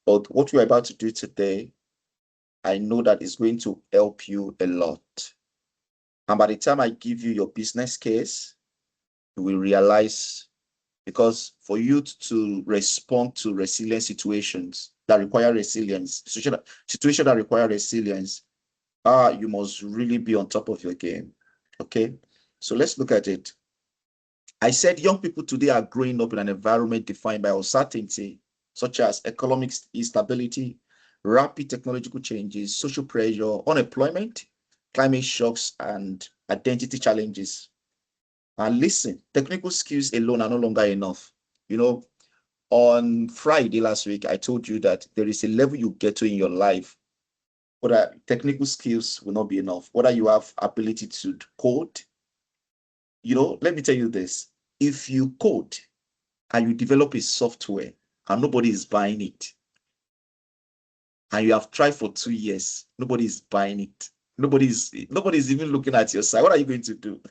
But what we're about to do today, I know that is going to help you a lot. And by the time I give you your business case, you will realize, because for you to respond to resilient situations that require resilience, situation that require resilience, you must really be on top of your game. Okay, so let's look at it. I said young people today are growing up in an environment defined by uncertainty, such as economic instability, rapid technological changes, social pressure, unemployment, climate shocks, and identity challenges. And listen, technical skills alone are no longer enough. You know, on Friday last week, I told you that there is a level you get to in your life, but technical skills will not be enough. Whether you have ability to code, let me tell you this. If you code and you develop a software and nobody is buying it, and you have tried for 2 years, nobody is buying it. Nobody's even looking at your side. What are you going to do?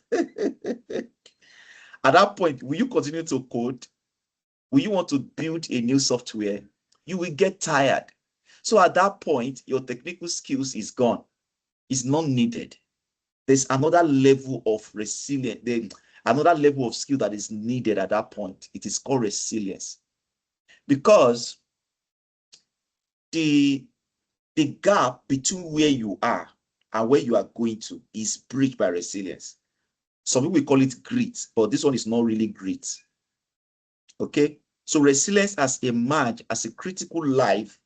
At that point, will you continue to code? Will you want to build a new software? You will get tired. So at that point, your technical skills is gone. It's not needed. There's another level of resilience, another level of skill that is needed at that point. It is called resilience. Because the gap between where you are and where you are going to is bridged by resilience. Some people call it grit, but this one is not really grit. Okay? So resilience has emerged as a critical life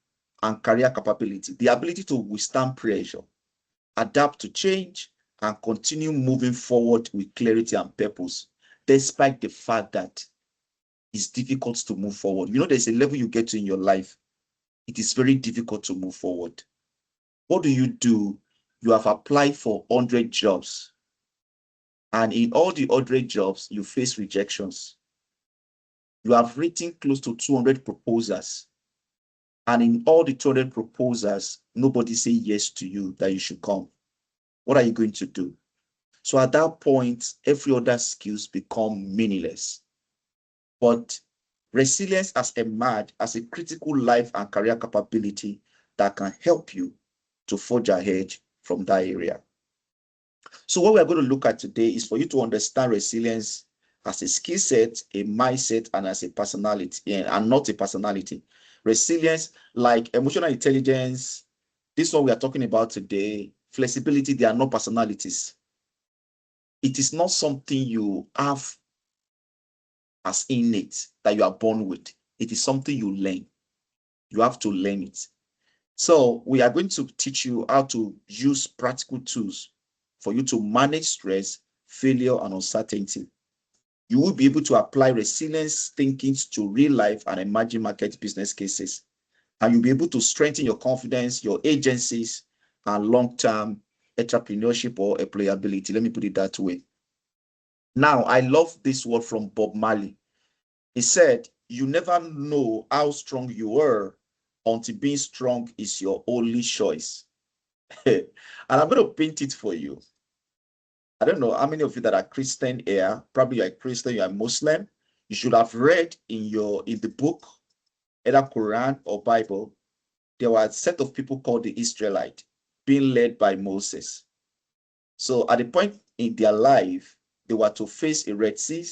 and career capability, the ability to withstand pressure, adapt to change, and continue moving forward with clarity and purpose, despite the fact that it's difficult to move forward. There's a level you get to in your life. It is very difficult to move forward. What do? You have applied for 100 jobs. And in all the 100 jobs, you face rejections. You have written close to 200 proposals. And in all the 200 proposals, nobody say yes to you that you should come. What are you going to do? So at that point, every other skills become meaningless. But resilience has emerged as a critical life and career capability that can help you to forge ahead from that area. So what we're going to look at today is for you to understand resilience as a skill set, a mindset, and as a personality, and not a personality. Resilience, like emotional intelligence, this one we are talking about today, flexibility, they are not personalities. It is not something you have as innate that you are born with. It is something you learn. You have to learn it. So we are going to teach you how to use practical tools for you to manage stress, failure, and uncertainty. You will be able to apply resilience thinking to real life and emerging market business cases. And you'll be able to strengthen your confidence, your agencies, and long-term entrepreneurship or employability. Let me put it that way. Now, I love this word from Bob Marley. He said, "You never know how strong you are until being strong is your only choice." And I'm going to paint it for you. I don't know how many of you that are Christian here, probably you're a Christian, you're a Muslim. You should have read in the book, either Quran or Bible, there were a set of people called the Israelites being led by Moses. So at the point in their life, they were to face a Red Sea,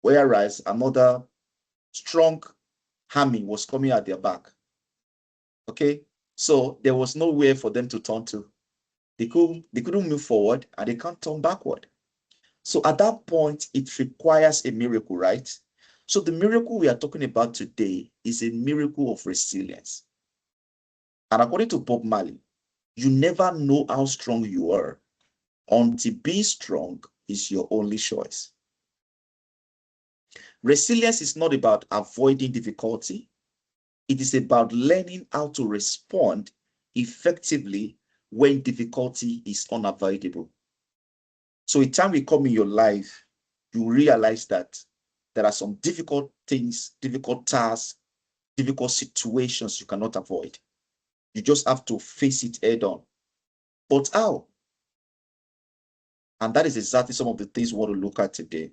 whereas another strong army was coming at their back. Okay, so there was nowhere for them to turn to. They couldn't move forward and they can't turn backward. So at that point, it requires a miracle, right? So the miracle we are talking about today is a miracle of resilience. And according to Bob Marley, you never know how strong you are until being strong is your only choice. Resilience is not about avoiding difficulty. It is about learning how to respond effectively when difficulty is unavoidable. So a time will come in your life, you realize that there are some difficult things, difficult tasks, difficult situations you cannot avoid. You just have to face it head on. But how? And that is exactly some of the things we want to look at today.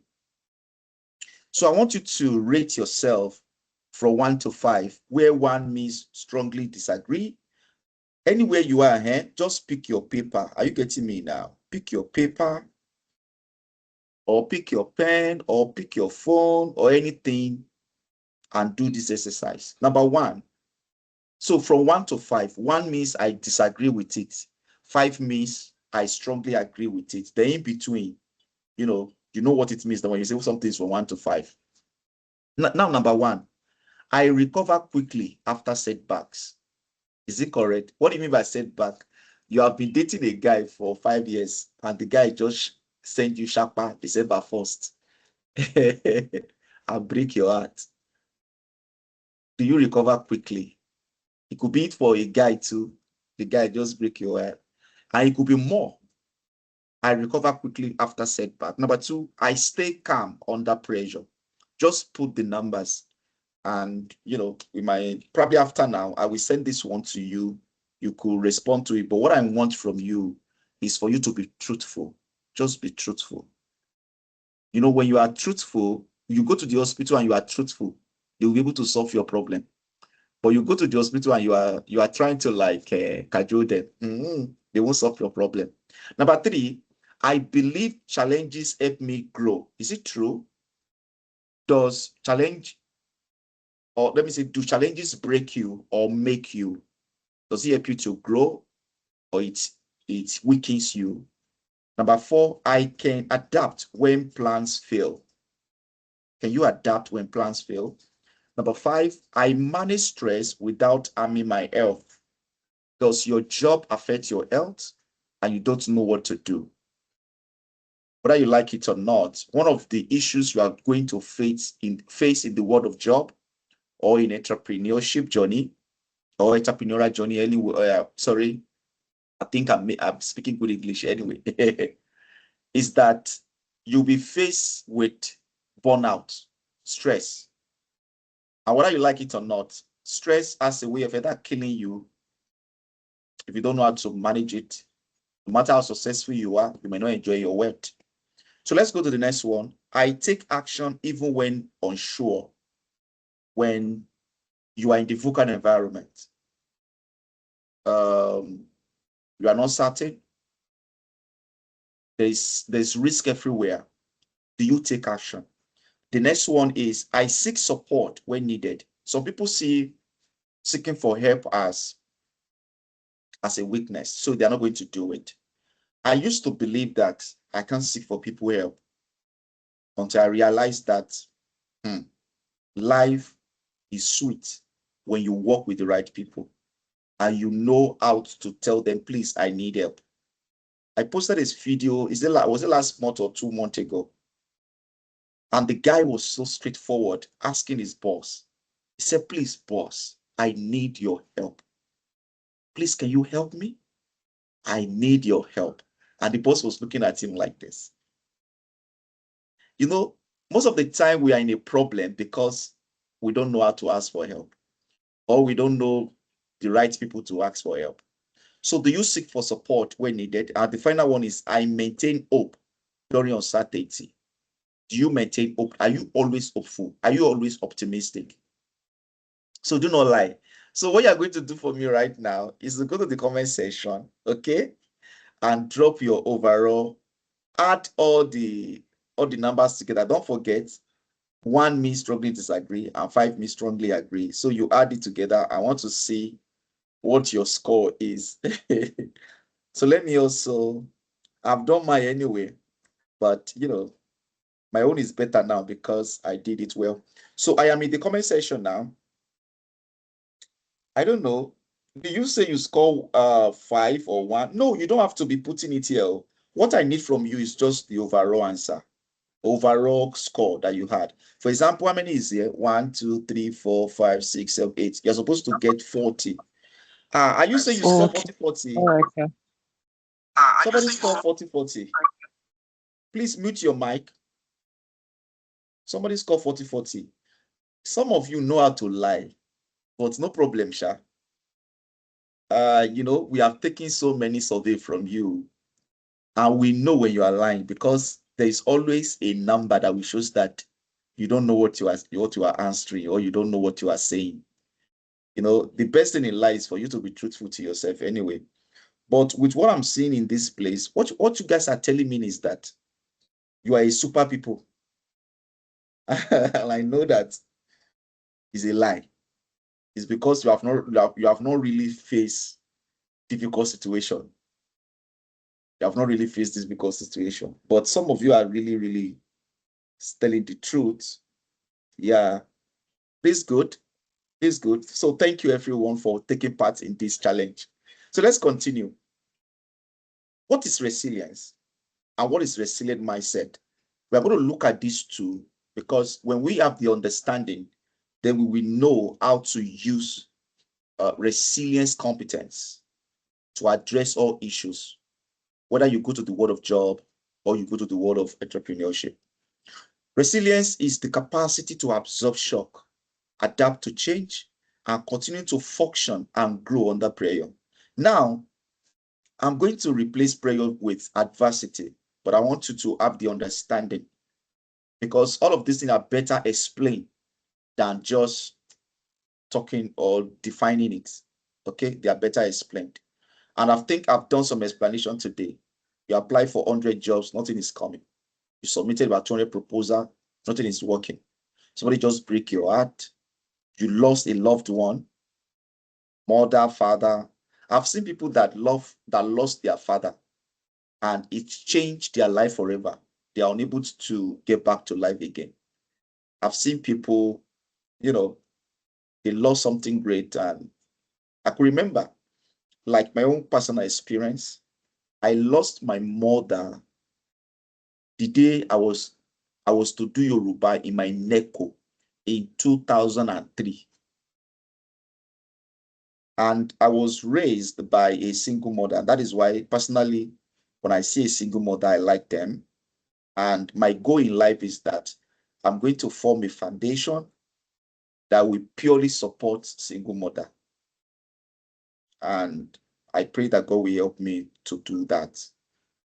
So I want you to rate yourself from 1 to 5, where 1 means strongly disagree. Anywhere you are, just pick your paper. Are you getting me now? Pick your paper, or pick your pen, or pick your phone, or anything, and do this exercise. Number 1. So from 1 to 5, 1 means I disagree with it. 5 means I strongly agree with it. The in between, you know what it means when you say something is from 1 to 5. Now, number 1, I recover quickly after setbacks. Is it correct? What do you mean by setback? You have been dating a guy for 5 years and the guy just sent you Shapa December 1st and break your heart. Do you recover quickly? It could be it for a guy too. The guy just break your heart. And it could be more. I recover quickly after setback. Number 2, I stay calm under pressure. Just put the numbers. And, we might probably after now, I will send this one to you. You could respond to it. But what I want from you is for you to be truthful. Just be truthful. When you are truthful, you go to the hospital and you are truthful, they will be able to solve your problem. But you go to the hospital and you are trying to cajole them. They won't solve your problem. Number 3, I believe challenges help me grow. Is it true? Do challenges break you or make you? Does it help you to grow, or it weakens you? Number 4, I can adapt when plans fail. Can you adapt when plans fail? Number 5, I manage stress without harming my health. Does your job affect your health and you don't know what to do? Whether you like it or not, one of the issues you are going to face in the world of job or in entrepreneurship journey or entrepreneurial journey anyway, sorry, I think I'm speaking good English anyway, is that you'll be faced with burnout, stress. And whether you like it or not, stress has a way of either killing you if you don't know how to manage it. No matter how successful you are, you may not enjoy your work. So let's go to the next one. I take action even when unsure. When you are in the vocal environment, you are not certain. There's risk everywhere. Do you take action? The next one is I seek support when needed. Some people see seeking for help as a weakness, so they're not going to do it. I used to believe that I can't seek for people help until I realized that life is sweet when you work with the right people and you know how to tell them, please, I need help. I posted this video, was it last month or 2 months ago? And the guy was so straightforward, asking his boss. He said, please, boss, I need your help. Please, can you help me? I need your help. And the boss was looking at him like this. Most of the time we are in a problem because we don't know how to ask for help, or we don't know the right people to ask for help. So do you seek for support when needed? And the final one is I maintain hope during uncertainty. Do you maintain hope? Are you always hopeful? Are you always optimistic? So do not lie. So what you're going to do for me right now is to go to the comment section, okay? And drop your overall, add all the numbers together. Don't forget, 1 means strongly disagree and 5 means strongly agree. So you add it together. I want to see what your score is. So let me also, I've done mine anyway, but my own is better now because I did it well. So I am in the comment section now. I don't know. Do you say you score 5 or 1? No, you don't have to be putting it here. What I need from you is just the overall answer, overall score that you had. For example, how many is here? 1, 2, 3, 4, 5, 6, 7, 8. You're supposed to get 40. Are you saying you score 40, 40? All right, sir. Somebody score 40, 40. Please mute your mic. Somebody score 40, 40. Some of you know how to lie, but no problem, Sha. We have taken so many surveys from you, and we know when you are lying because there is always a number that will show that you don't know what you are answering, or you don't know what you are saying. The best thing in life is for you to be truthful to yourself anyway. But with what I'm seeing in this place, what you guys are telling me is that you are a super people. And I know that is a lie. It's because you have not really faced difficult situation. You have not really faced this difficult situation. But some of you are really, really telling the truth. Yeah, this good. This good. So thank you everyone for taking part in this challenge. So let's continue. What is resilience? And what is resilient mindset? We're going to look at these two, because when we have the understanding, then we will know how to use resilience competence to address all issues, whether you go to the world of job or you go to the world of entrepreneurship. Resilience is the capacity to absorb shock, adapt to change, and continue to function and grow under pressure. Now, I'm going to replace pressure with adversity, but I want you to have the understanding, because all of these things are better explained than just talking or defining it. Okay, they are better explained. And I think I've done some explanation today. You apply for 100 jobs, nothing is coming. You submitted about 200 proposals, nothing is working. Somebody just break your heart. You lost a loved one, mother, father. I've seen people that lost their father, and it changed their life forever. They are unable to get back to life again. I've seen people, you know, they lost something great, and I could remember, like my own personal experience, I lost my mother the day I was to do Yoruba in my NECO in 2003. And I was raised by a single mother. That is why, personally, when I see a single mother, I like them. And my goal in life is that I'm going to form a foundation that will purely support single mother. And I pray that God will help me to do that.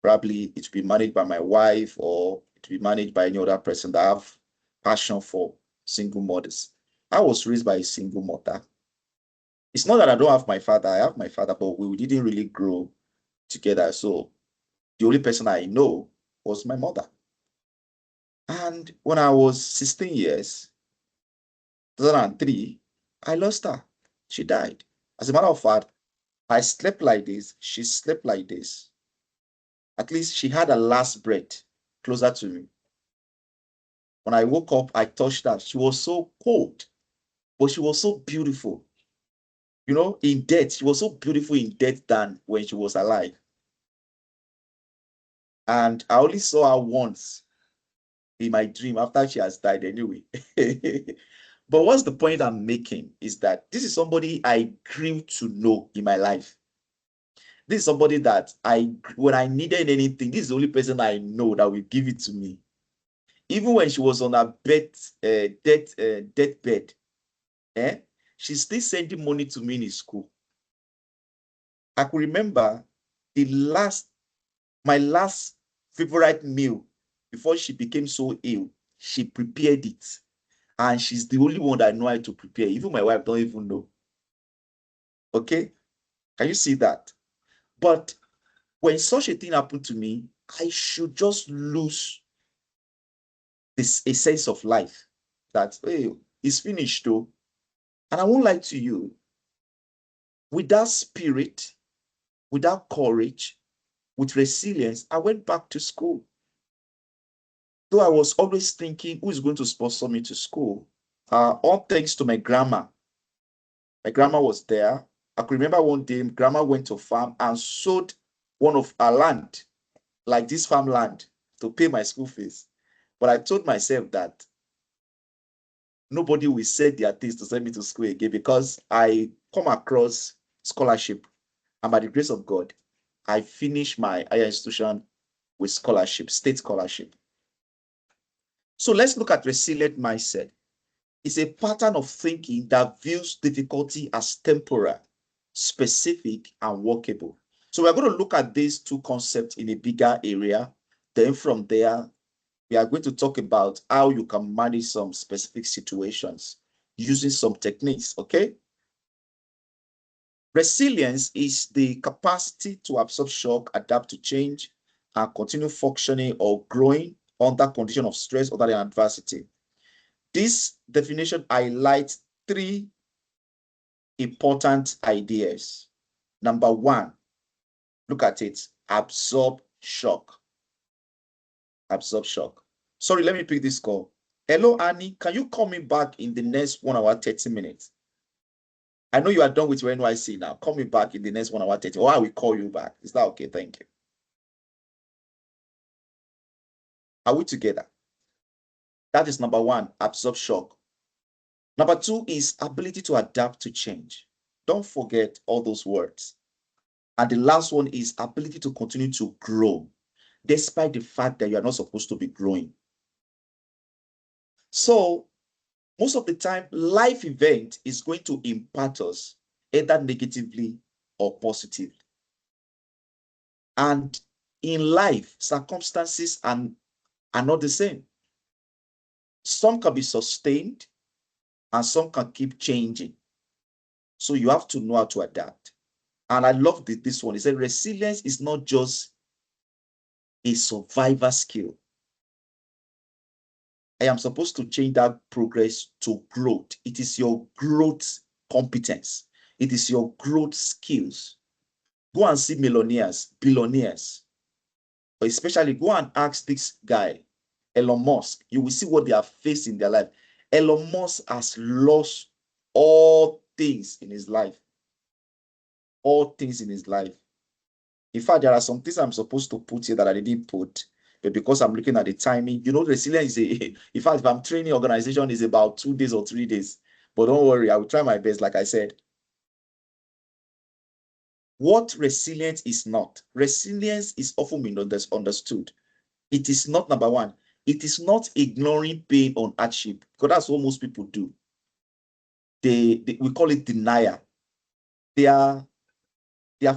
Probably it will be managed by my wife, or it will be managed by any other person that have passion for single mothers. I was raised by a single mother. It's not that I don't have my father. I have my father, but we didn't really grow together. So the only person I know was my mother. And when I was 16 years, 2003, I lost her. She died. As a matter of fact, I slept like this. She slept like this. At least she had a last breath closer to me. When I woke up, I touched her. She was so cold, but she was so beautiful. In death, she was so beautiful in death than when she was alive. And I only saw her once in my dream after she has died anyway. But what's the point I'm making is that this is somebody I grew to know in my life. This is somebody that when I needed anything, this is the only person I know that will give it to me. Even when she was on her deathbed, she's still sending money to me in school. I could remember my last favorite meal before she became so ill. She prepared it, and she's the only one that I know how to prepare. Even my wife don't even know. Okay, can you see that? But when such a thing happened to me, I should just lose a sense of life that, hey, it's finished though. And I won't lie to you, with that spirit, with that courage, with resilience, I went back to school. Though I was always thinking, who is going to sponsor me to school? All thanks to my grandma. My grandma was there. I could remember one day, grandma went to farm and sold one of her land, like this farmland, to pay my school fees. But I told myself that nobody will sell their things to send me to school again, because I come across scholarship. And by the grace of God, I finished my higher institution with scholarship, state scholarship. So let's look at resilient mindset. It's a pattern of thinking that views difficulty as temporary, specific, and workable. So we're going to look at these two concepts in a bigger area. Then from there, We are going to talk about how you can manage some specific situations using some techniques, okay? Resilience is the capacity to absorb shock, adapt to change, and continue functioning or growing under condition of stress other than adversity. This definition highlights three important ideas. Number one, look at it, absorb shock. Absorb shock. Sorry, let me pick this call. Hello, Annie. Can you call me back in the next 1 hour, 30 minutes? I know you are done with your NYC now. Call me back in the next 1 hour, 30. Or I will call you back. Is that okay? Thank you. Are we together? That is number one, absorb shock. Number two is ability to adapt to change. Don't forget all those words. And the last one is ability to continue to grow, despite the fact that you are not supposed to be growing. So most of the time, life event is going to impact us either negatively or positively. And in life, circumstances are not the same. Some can be sustained and some can keep changing. So you have to know how to adapt. And I love this one. It said resilience is not just a survivor skill. I am supposed to change that progress to growth. It is your growth competence. It is your growth skills. Go and see millionaires, billionaires, but especially go and ask this guy, Elon Musk. You will see what they have faced in their life. Elon Musk has lost all things in his life. All things in his life. In fact, there are some things I'm supposed to put here that I didn't put, but because I'm looking at the timing, you know, resilience is in fact, if I'm training organization, is about 2 days or 3 days. But don't worry, I will try my best, like I said. What resilience is not. Resilience is often misunderstood. It is not, number one, it is not ignoring pain on hardship, because that's what most people do. We call it denial. They are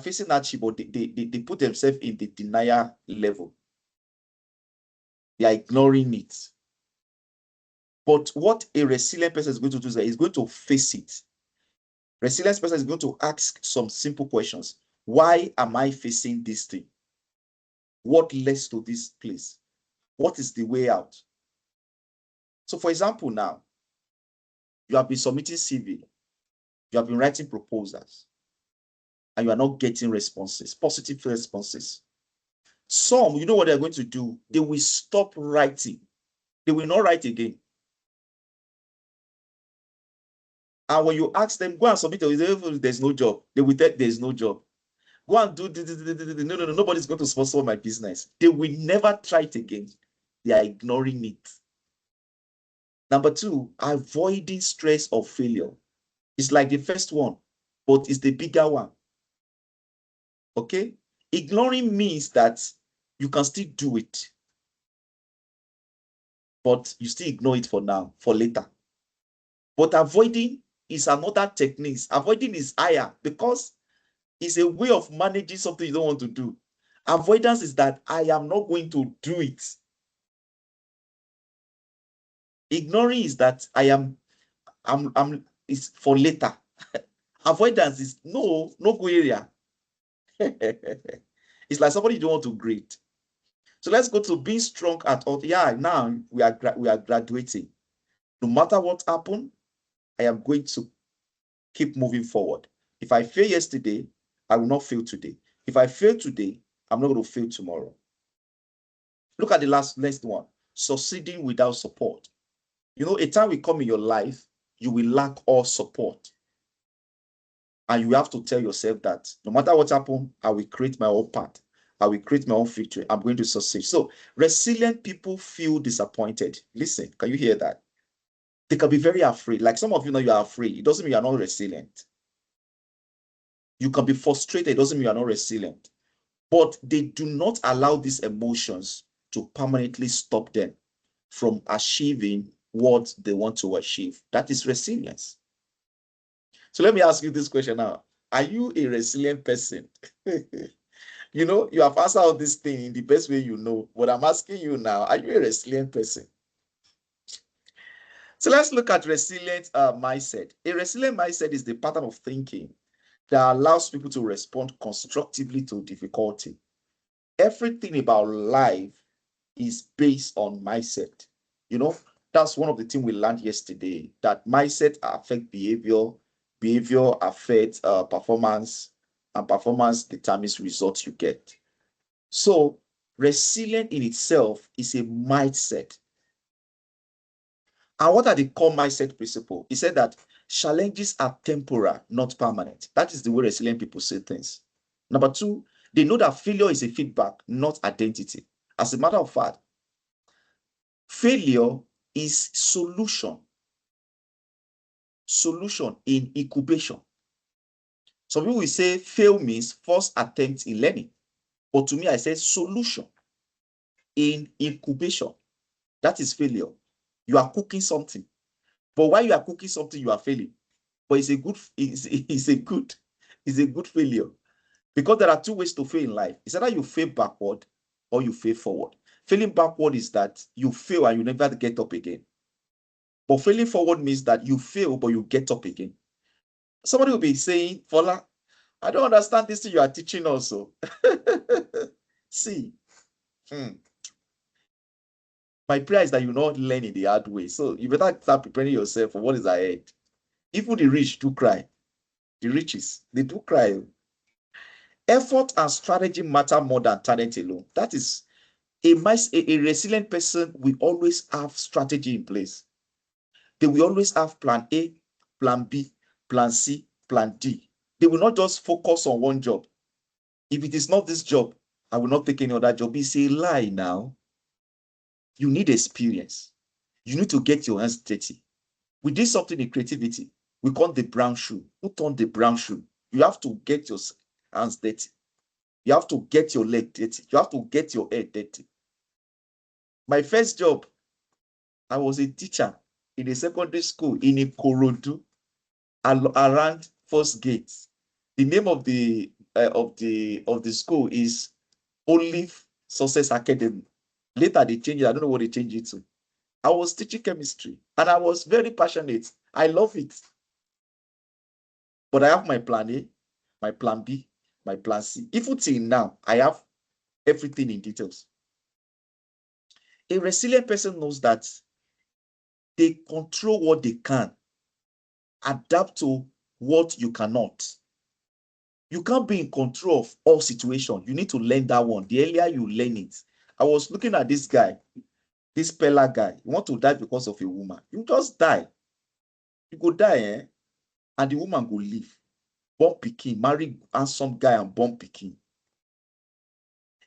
facing hardship, but they put themselves in the denial level. They are ignoring it. But what a resilient person is going to do is that he's going to face it. Resilient person is going to ask some simple questions. Why am I facing this thing? What leads to this place? What is the way out? So for example, now, you have been submitting CV, you have been writing proposals, and you are not getting responses, positive responses. Some, you know what they're going to do? They will stop writing. They will not write again. And when you ask them, go and submit, there's no job. They will tell there's no job. Go and do, no, nobody's going to sponsor my business. They will never try it again. They are ignoring it. Number two, avoiding stress or failure. It's like the first one, but it's the bigger one. Okay? Ignoring means that you can still do it, but you still ignore it for now, for later. But avoiding is another technique. Avoiding is higher because it's a way of managing something you don't want to do. Avoidance is that I am not going to do it. Ignoring is that it's for later. Avoidance is no go area. It's like somebody you don't want to greet. So let's go to being strong at all. Yeah, now we are graduating. No matter what happened, I am going to keep moving forward. If I fail yesterday, I will not fail today. If I fail today, I'm not going to fail tomorrow. Look at the next one. Succeeding without support. You know, a time will come in your life, you will lack all support. And you have to tell yourself that no matter what happens, I will create my own path. I will create my own victory. I'm going to succeed. So resilient people feel disappointed. Listen, can you hear that? They can be very afraid. Like some of you know you are afraid. It doesn't mean you are not resilient. You can be frustrated. It doesn't mean you are not resilient. But they do not allow these emotions to permanently stop them from achieving what they want to achieve. That is resilience. So let me ask you this question now. Are you a resilient person? You know, you have answered all this thing in the best way you know. But I'm asking you now, are you a resilient person? So let's look at resilient mindset. A resilient mindset is the pattern of thinking that allows people to respond constructively to difficulty. Everything about life is based on mindset. You know, that's one of the things we learned yesterday, that mindset affect behavior, behavior affects performance, and performance determines results you get. So resilient in itself is a mindset. And what are the core mindset principles? He said that challenges are temporal, not permanent. That is the way resilient people say things. Number two, they know that failure is a feedback, not identity. As a matter of fact, failure is solution in incubation. Some people will say fail means first attempt in learning. But to me, I say solution in incubation. That is failure. You are cooking something. But while you are cooking something, you are failing. But it's a good failure. Because there are two ways to fail in life. It's either you fail backward or you fail forward. Failing backward is that you fail and you never get up again. But failing forward means that you fail, but you get up again. Somebody will be saying, Fola, I don't understand this thing you are teaching also. See, my prayer is that you not learn in the hard way. So you better start preparing yourself for what is ahead. Even the rich do cry. The riches, they do cry. Effort and strategy matter more than talent alone. That is a resilient person will always have strategy in place. They will always have plan A, plan B, plan C, plan D. They will not just focus on one job. If it is not this job, I will not take any other job. It's a lie now. You need experience. You need to get your hands dirty. We did something in creativity. We call the brown shoe. Put on the brown shoe. You have to get your hands dirty. You have to get your leg dirty. You have to get your head dirty. My first job, I was a teacher in a secondary school in Ikorodu, around First Gate. The name of the school is Olive Success Academy. Later they changed it. I don't know what they changed it to. I was teaching chemistry and I was very passionate. I love it. But I have my plan A, my plan B, my plan C. Even till now, I have everything in details. A resilient person knows that they control what they can, adapt to what you cannot. You can't be in control of all situations. You need to learn that one. The earlier you learn it. I was looking at this guy, this Pella guy. You want to die because of a woman. You just die. You go die, and the woman go live. Born pikin, marry handsome guy and born pikin.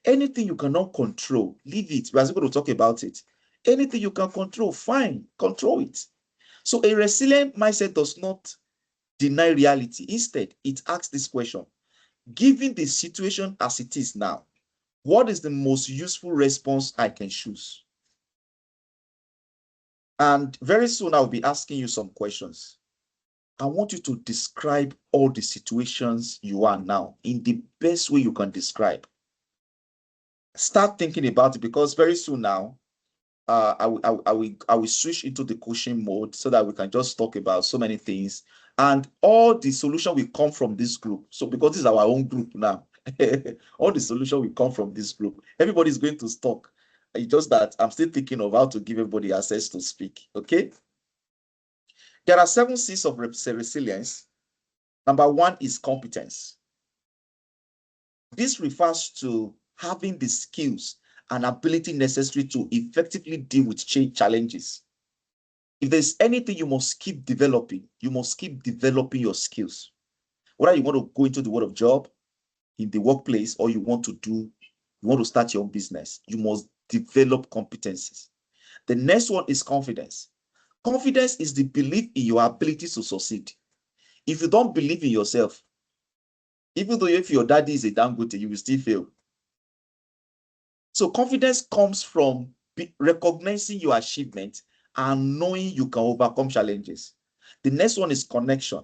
Anything you cannot control, leave it. We are going to talk about it. Anything you can control, fine, control it. So a resilient mindset does not deny reality. Instead, it asks this question: given the situation as it is now, what is the most useful response I can choose? And very soon I'll be asking you some questions. I want you to describe all the situations you are now in the best way you can describe. Start thinking about it, because very soon now, I will switch into the coaching mode so that we can just talk about so many things, and all the solution will come from this group. So because this is our own group now, all the solution will come from this group. Everybody's going to talk. It's just that I'm still thinking of how to give everybody access to speak. Okay. There are 7 C's of resilience. Number 1 is competence. This refers to having the skills and ability necessary to effectively deal with challenges. If there's anything you must keep developing, you must keep developing your skills. Whether you want to go into the world of job, in the workplace, or you want to start your own business, you must develop competencies. The next one is confidence. Confidence is the belief in your ability to succeed. If you don't believe in yourself, even though if your daddy is a damn good thing, you will still fail. So confidence comes from recognizing your achievement and knowing you can overcome challenges. The next one is connection.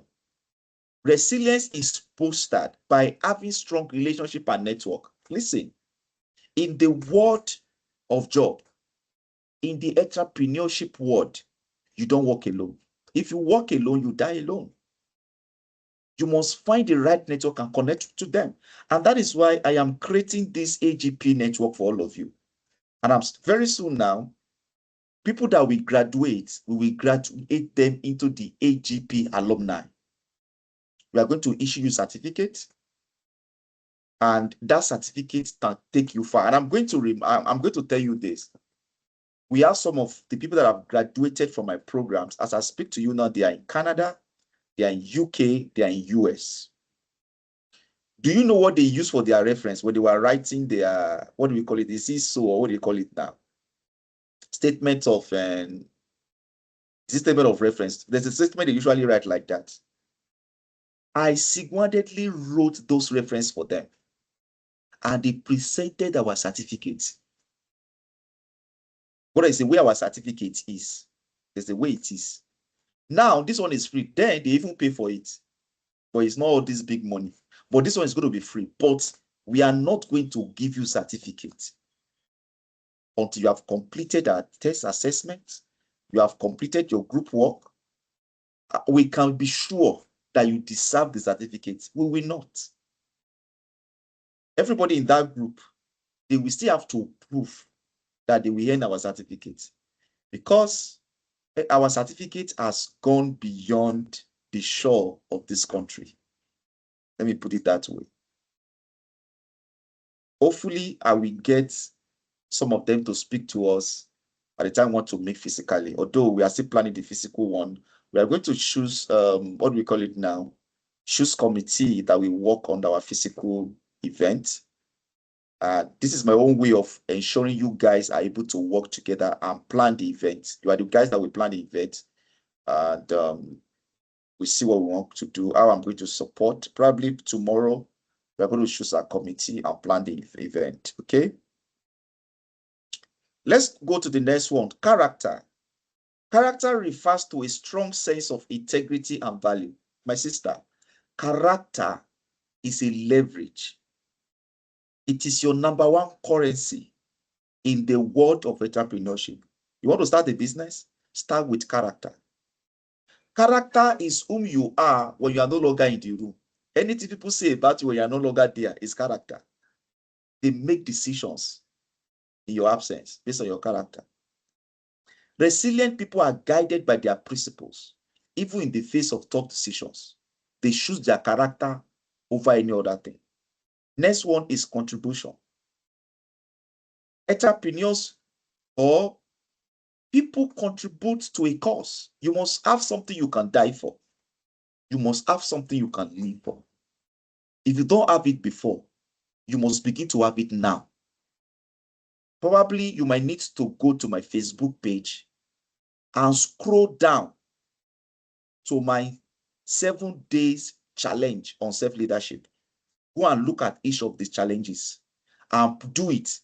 Resilience is fostered by having strong relationship and network. Listen, in the world of job, in the entrepreneurship world, you don't work alone. If you work alone, you die alone. You must find the right network and connect to them. And that is why I am creating this AGP network for all of you. And I'm very soon now, people that we will graduate them into the AGP alumni. We are going to issue you certificates, and that certificate can take you far. And I'm going to tell you this. We have some of the people that have graduated from my programs. As I speak to you now, they are in Canada, they are in UK, they are in US. Do you know what they use for their reference when they were writing their, what do we call it? Is this so, or what do you call it now? Statement of statement of reference. There's a statement they usually write like that. I single-handedly wrote those references for them, and they presented our certificate. What I say, where our certificate is, there's the way it is. Now, this one is free. Then they even pay for it, but it's not all this big money. But this one is going to be free. But we are not going to give you certificate until you have completed our test assessment, you have completed your group work. We can be sure that you deserve the certificate. We will not. Everybody in that group, they will still have to prove that they will earn our certificate, because our certificate has gone beyond the shore of this country. Let me put it that way. Hopefully, I will get some of them to speak to us at the time we want to meet physically. Although we are still planning the physical one, we are going to choose, what do we call it now? Choose committee that will work on our physical event. This is my own way of ensuring you guys are able to work together and plan the event. You are the guys that will plan the event, and we see what we want to do, how I'm going to support. Probably tomorrow, we're going to choose a committee and plan the event, okay? Let's go to the next one, character. Character refers to a strong sense of integrity and value. My sister, character is a leverage. It is your number one currency in the world of entrepreneurship. You want to start a business? Start with character. Character is whom you are when you are no longer in the room. Anything people say about you when you are no longer there is character. They make decisions in your absence based on your character. Resilient people are guided by their principles, even in the face of tough decisions. They choose their character over any other thing. Next one is contribution. Entrepreneurs or people contribute to a cause. You must have something you can die for. You must have something you can live for. If you don't have it before, you must begin to have it now. Probably you might need to go to my Facebook page and scroll down to my 7 days challenge on self-leadership. Go and look at each of these challenges and do it.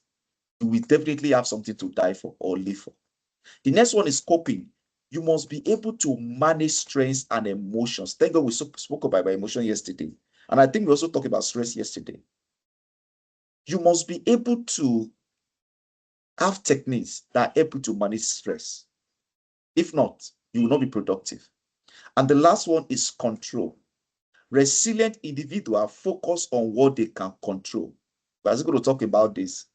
You will definitely have something to die for or live for. The next one is coping. You must be able to manage stress and emotions. Thank God we spoke about my emotion yesterday. And I think we also talked about stress yesterday. You must be able to have techniques that help you to manage stress. If not, you will not be productive. And the last one is control. Resilient individuals focus on what they can control. We're also going to talk about this.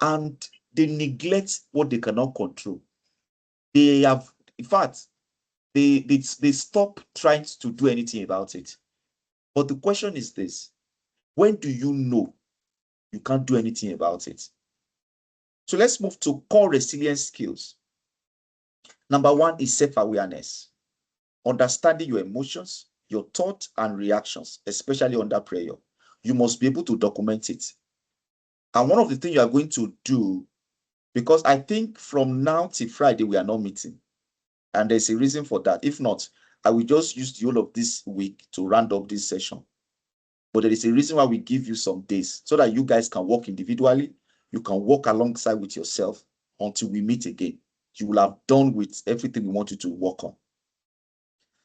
And they neglect what they cannot control. They have, in fact, they stop trying to do anything about it. But the question is this: when do you know you can't do anything about it? So let's move to core resilience skills. Number one is self-awareness. Understanding your emotions, your thoughts and reactions, especially under pressure. You must be able to document it. And one of the things you are going to do, because I think from now till Friday, we are not meeting. And there's a reason for that. If not, I will just use the whole of this week to round up this session. But there is a reason why we give you some days so that you guys can work individually. You can work alongside with yourself until we meet again. You will have done with everything we want you to work on.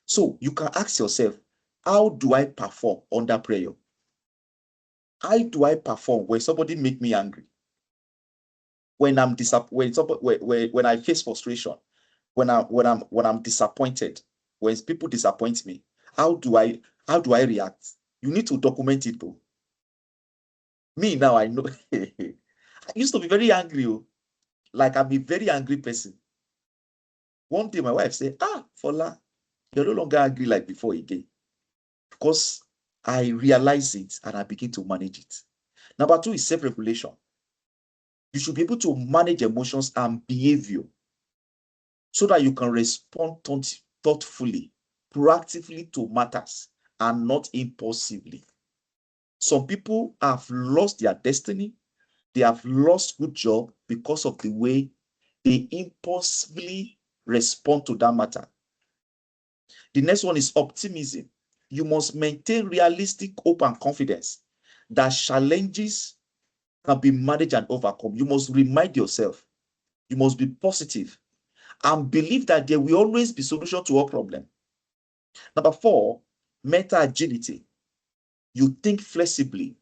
So you can ask yourself, how do I perform under pressure? How do I perform when somebody make me angry? When I'm when I face frustration, when I'm disappointed, when people disappoint me, how do I how do I react? You need to document it, though. Me now, I know. I used to be very angry, oh. Like I'm a very angry person. One day my wife said, Fola, you're no longer angry like before again. Because I realize it and I begin to manage it. Number two is self-regulation. You should be able to manage emotions and behavior so that you can respond thoughtfully, proactively to matters and not impulsively. Some people have lost their destiny. They have lost good job because of the way they impulsively respond to that matter. The next one is optimism. You must maintain realistic hope and confidence that challenges can be managed and overcome. You must remind yourself. You must be positive and believe that there will always be solution to all problem. Number four, mental agility. You think flexibly.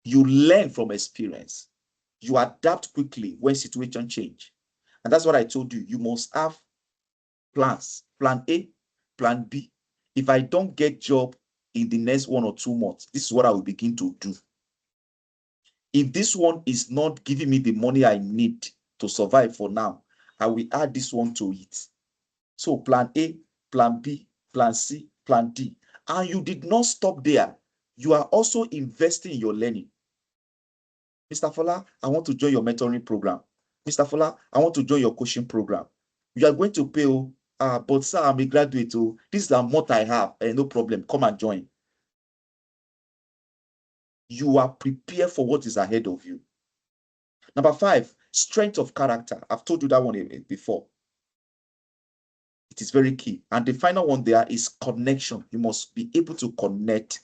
You learn from experience. You adapt quickly when situation change. And that's what I told you. You must have plans. Plan A, plan B. If I don't get job in the next 1 or 2 months, this is what I will begin to do. If this one is not giving me the money I need to survive for now, I will add this one to it. So plan A, plan B, plan C, plan D. And you did not stop there. You are also investing in your learning. Mr. Fola, I want to join your mentoring program. Mr. Fola, I want to join your coaching program. You are going to pay, but sir, I'm a graduate. Oh, this is the amount I have. No problem. Come and join. You are prepared for what is ahead of you. Number five, strength of character. I've told you that one before. It is very key. And the final one there is connection. You must be able to connect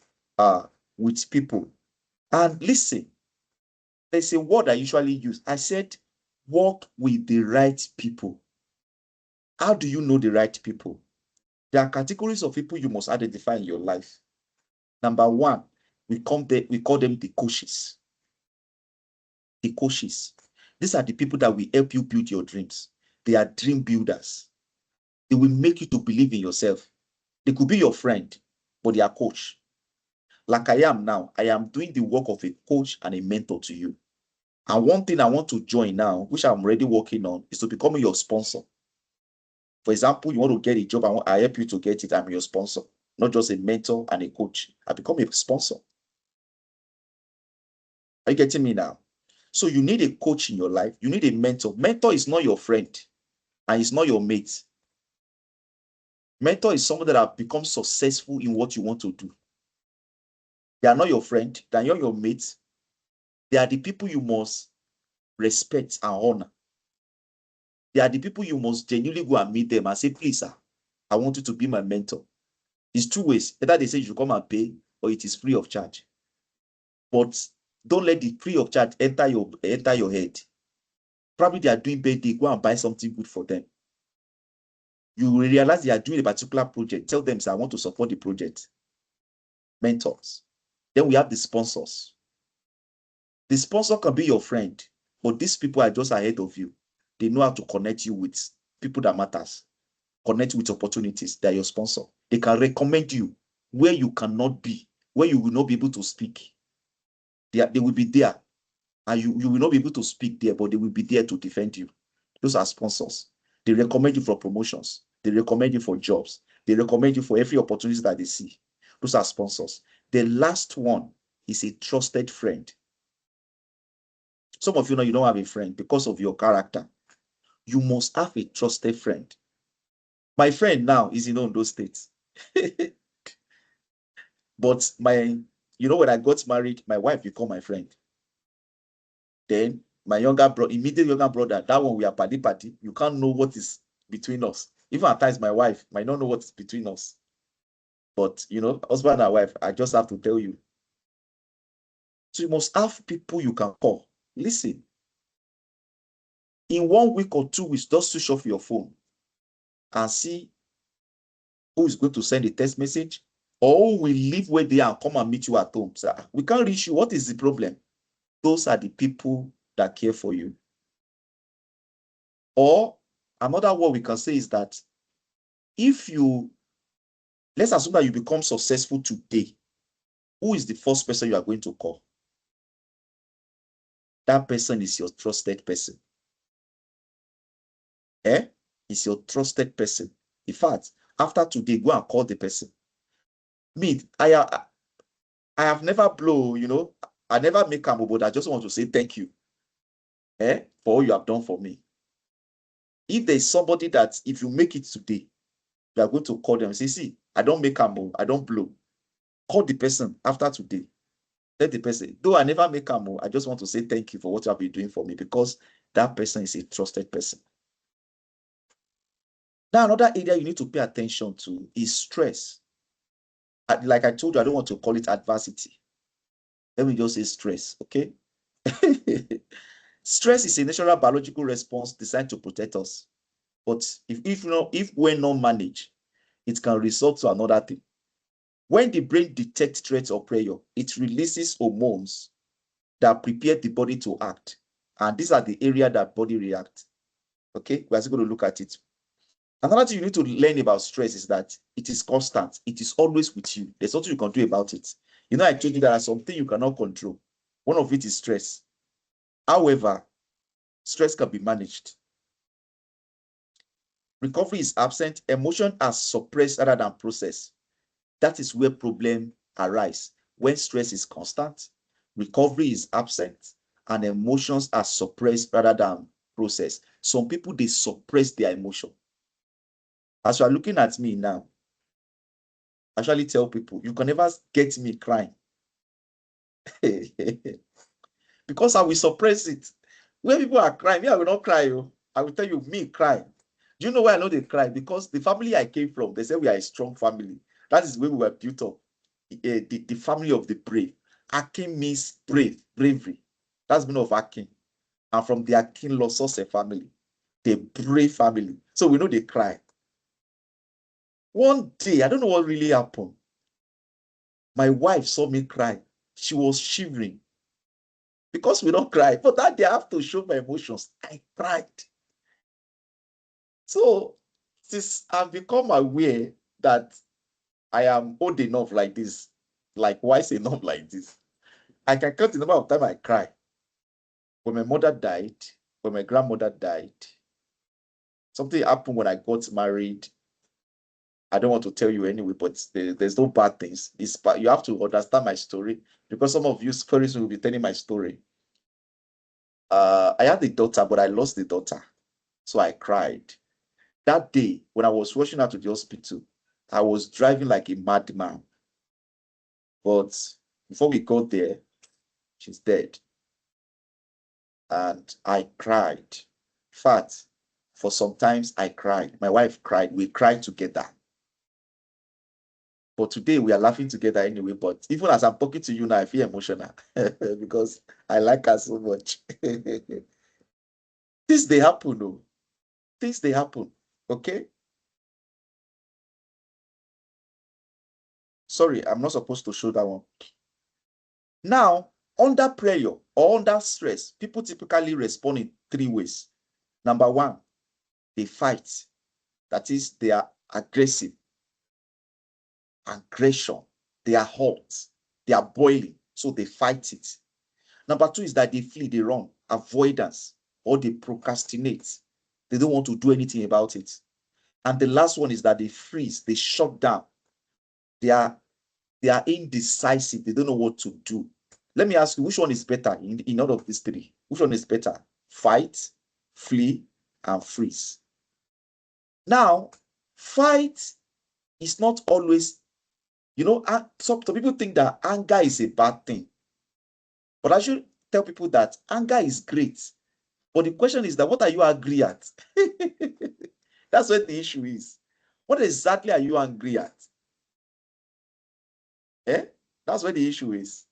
with people. And listen, there's a word I usually use. I said, work with the right people. How do you know the right people? There are categories of people you must identify in your life. Number one, we call them the coaches. The coaches. These are the people that will help you build your dreams. They are dream builders. They will make you to believe in yourself. They could be your friend, but they are coach. Like I am now, I am doing the work of a coach and a mentor to you. And one thing I want to join now, which I'm already working on, is to become your sponsor. For example, you want to get a job, I help you to get it. I'm your sponsor, not just a mentor and a coach. I become a sponsor. Are you getting me now? So you need a coach in your life. You need a mentor. Mentor is not your friend and it's not your mate. Mentor is someone that have become successful in what you want to do. They are not your friend. They are not your mate. They are the people you must respect and honor. They are the people you must genuinely go and meet them and say, please, sir, I want you to be my mentor. It's two ways. Either they say you should come and pay or it is free of charge. But don't let the free of charge enter your head. Probably they are doing birthday, go and buy something good for them. You will realize they are doing a particular project. Tell them, sir, I want to support the project. Mentors. Then we have the sponsors. The sponsor can be your friend, but these people are just ahead of you. They know how to connect you with people that matters. Connect with opportunities. They are your sponsor. They can recommend you where you cannot be, where you will not be able to speak. They will be there. And you will not be able to speak there, but they will be there to defend you. Those are sponsors. They recommend you for promotions. They recommend you for jobs. They recommend you for every opportunity that they see. Those are sponsors. The last one is a trusted friend. Some of you know you don't have a friend because of your character. You must have a trusted friend. My friend now is in Ondo State. But when I got married, my wife became my friend. Then my immediate younger brother, that one we are party. You can't know what is between us. Even at times, my wife might not know what is between us. But husband and wife, I just have to tell you. So you must have people you can call. Listen, in 1 week or 2 weeks, just switch off your phone and see who is going to send a text message or we leave where they are and come and meet you at home. So we can't reach you. What is the problem? Those are the people that care for you. Or another word we can say is that if you, let's assume that you become successful today, who is the first person you are going to call? That person is your trusted person. Is your trusted person. In fact, after today, go and call the person. Me, I have never blow, I never make a move, but I just want to say thank you for all you have done for me. If there's somebody that if you make it today, you are going to call them and say, see, I don't make a move, I don't blow. Call the person after today. Let the person, though I never make a move, I just want to say thank you for what you have been doing for me, because that person is a trusted person. Now, another area you need to pay attention to is stress. Like I told you, I don't want to call it adversity. Let me just say stress, okay? Stress is a natural biological response designed to protect us. But if we're not managed, it can result to another thing. When the brain detects threats or pressure, it releases hormones that prepare the body to act. And these are the area that body reacts. Okay, we're still going to look at it. Another thing you need to learn about stress is that it is constant. It is always with you. There's nothing you can do about it. I told you there are some things you cannot control. One of it is stress. However, stress can be managed. Recovery is absent. Emotion are suppressed rather than processed. That is where problems arise. When stress is constant, recovery is absent, and emotions are suppressed rather than processed. Some people, they suppress their emotion. As you are looking at me now, I actually tell people, you can never get me crying. Because I will suppress it. When people are crying, me, I will not cry. I will tell you, me cry. Do you know why I know they cry? Because the family I came from, they say we are a strong family. That is where we were built up. The family of the brave. Akin means brave, bravery. That's the meaning of Akin. And from the Akin Losose family, the brave family. So we know they cry. One day, I don't know what really happened. My wife saw me cry. She was shivering. Because we don't cry. But that day I have to show my emotions. I cried. So since I've become aware that I am old enough like this, like wise enough like this, I can count the number of times I cry. When my mother died, when my grandmother died, something happened when I got married. I don't want to tell you anyway, but there's no bad things. You have to understand my story, because some of you very soon will be telling my story. I had a daughter, but I lost the daughter. So I cried. That day, when I was rushing her to the hospital, I was driving like a madman. But before we got there, she's dead. And I cried. In fact, for sometimes I cried. My wife cried. We cried together. But today we are laughing together anyway. But even as I'm talking to you now, I feel emotional because I like her so much. Things they happen, though. Things they happen. Okay. Sorry, I'm not supposed to show that one. Now, under pressure or under stress, people typically respond in three ways. Number one, they fight. That is, they are aggressive. Aggression. They are hot. They are boiling. So they fight it. Number two is that they flee, they run. Avoidance. Or they procrastinate. They don't want to do anything about it. And the last one is that they freeze. They shut down. They are indecisive. They don't know what to do. Let me ask you, which one is better in all of these three? Which one is better? Fight, flee, and freeze. Now, fight is not always, some people think that anger is a bad thing. But I should tell people that anger is great. But the question is that what are you angry at? That's what the issue is. What exactly are you angry at? That's where the issue is.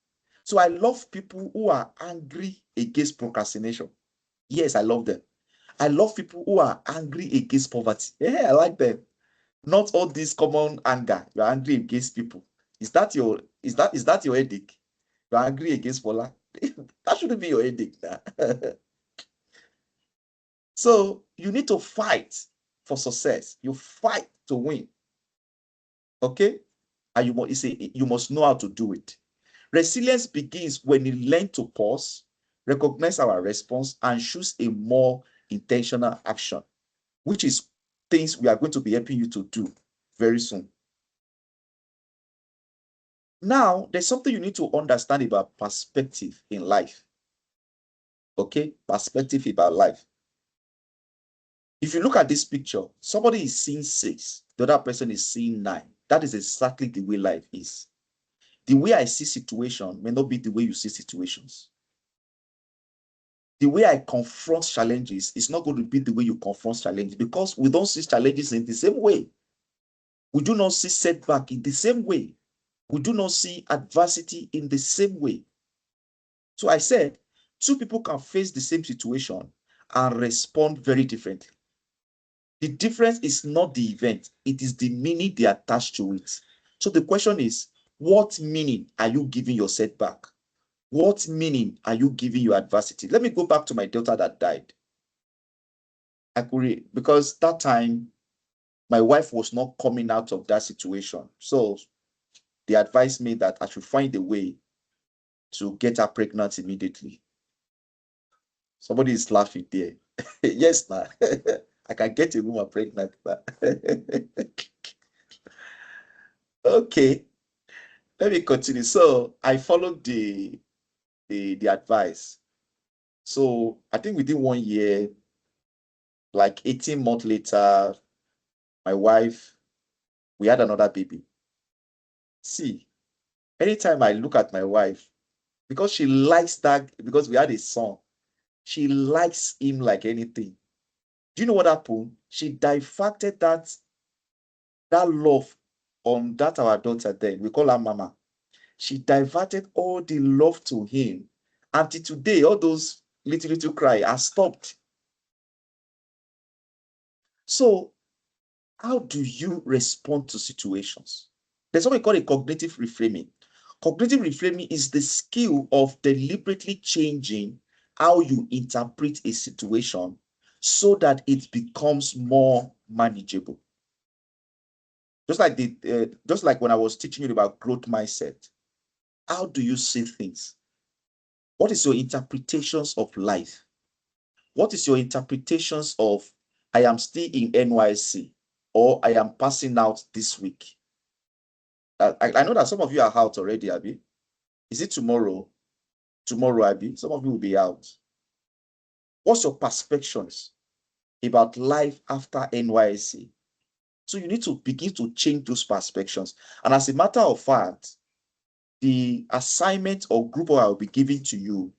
So I love people who are angry against procrastination. Yes, I love them. I love people who are angry against poverty. Yeah, I like them. Not all this common anger. You're angry against people. Is that your headache? You're angry against Bola. That shouldn't be your headache now. So you need to fight for success. You fight to win. Okay? And you must know how to do it. Resilience begins when you learn to pause, recognize our response, and choose a more intentional action, which is things we are going to be helping you to do very soon. Now, there's something you need to understand about perspective in life. Okay? Perspective about life. If you look at this picture, somebody is seeing 6, the other person is seeing 9. That is exactly the way life is. The way I see situation may not be the way you see situations. The way I confront challenges is not going to be the way you confront challenges, because we don't see challenges in the same way. We do not see setback in the same way. We do not see adversity in the same way. So I said, two people can face the same situation and respond very differently. The difference is not the event, it is the meaning they attach to it. So the question is, what meaning are you giving your setback? What meaning are you giving your adversity? Let me go back to my daughter that died. I could because that time my wife was not coming out of that situation. So they advised me that I should find a way to get her pregnant immediately. Somebody is laughing there. Yes, ma. I can get a woman pregnant. Okay, let me continue. So I followed the advice. So I think within 1 year, like 18 months later, my wife, we had another baby. See, anytime I look at my wife, because she likes that, because we had a son, she likes him like anything. Do you know what happened? She diverted that love on that our daughter then. We call her Mama. She diverted all the love to him. Until today, all those little cry are stopped. So how do you respond to situations? There's what we call a cognitive reframing. Cognitive reframing is the skill of deliberately changing how you interpret a situation so that it becomes more manageable. Just like when I was teaching you about growth mindset. How do you see things? What is your interpretations of life? What is your interpretations of I am still in NYC or I am passing out this week? I know that some of you are out already, Abby. Is it tomorrow? Tomorrow, Abby. Some of you will be out. What's your perspectives about life after NYC? So you need to begin to change those perspectives. And as a matter of fact, the assignment or group I will be giving to you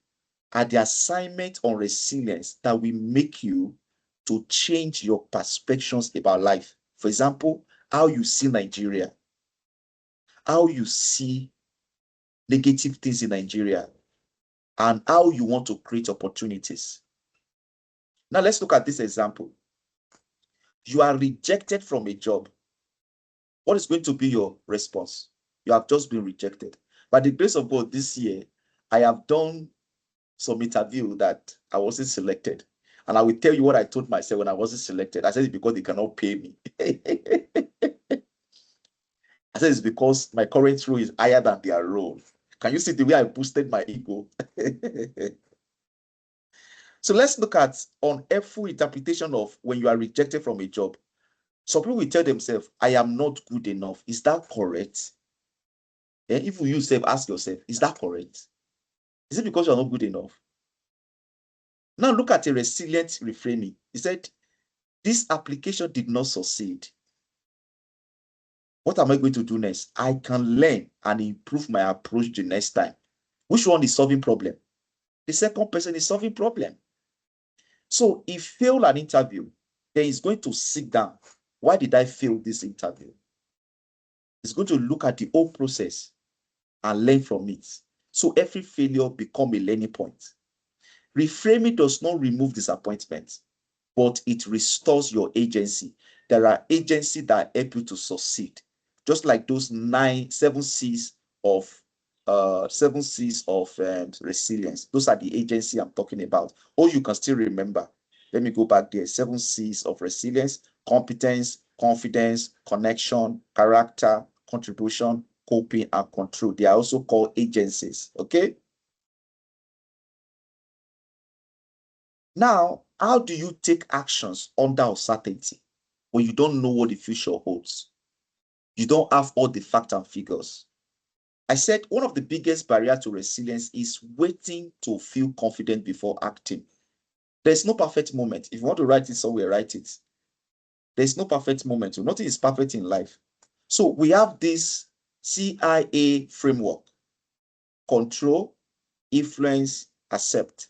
are the assignment on resilience that will make you to change your perspectives about life. For example, how you see Nigeria, how you see negative things in Nigeria, and how you want to create opportunities. Now let's look at this example. You are rejected from a job. What is going to be your response? You have just been rejected. By the grace of God, this year, I have done some interview that I wasn't selected. And I will tell you what I told myself when I wasn't selected. I said it's because they cannot pay me. I said it's because my current role is higher than their role. Can you see the way I boosted my ego? So let's look at unhelpful interpretation of when you are rejected from a job. Some people will tell themselves, I am not good enough. Is that correct? And if you yourself ask yourself, is that correct? Is it because you're not good enough? Now look at a resilient reframing. He said, this application did not succeed. What am I going to do next? I can learn and improve my approach the next time. Which one is solving problem? The second person is solving problem. So if fail an interview, then he's going to sit down. Why did I fail this interview? He's going to look at the whole process and learn from it. So every failure become a learning point. Reframing does not remove disappointment, but it restores your agency. There are agencies that help you to succeed. just like those seven C's of resilience. Those are the agency I'm talking about. Or you can still remember. Let me go back there. 7 C's of resilience: competence, confidence, connection, character, contribution, coping, and control. They are also called agencies. Okay. Now, how do you take actions under uncertainty when you don't know what the future holds? You don't have all the facts and figures. I said one of the biggest barriers to resilience is waiting to feel confident before acting. There's no perfect moment. If you want to write it somewhere, write it. There's no perfect moment. Nothing is perfect in life. So we have this CIA framework: control, influence, accept.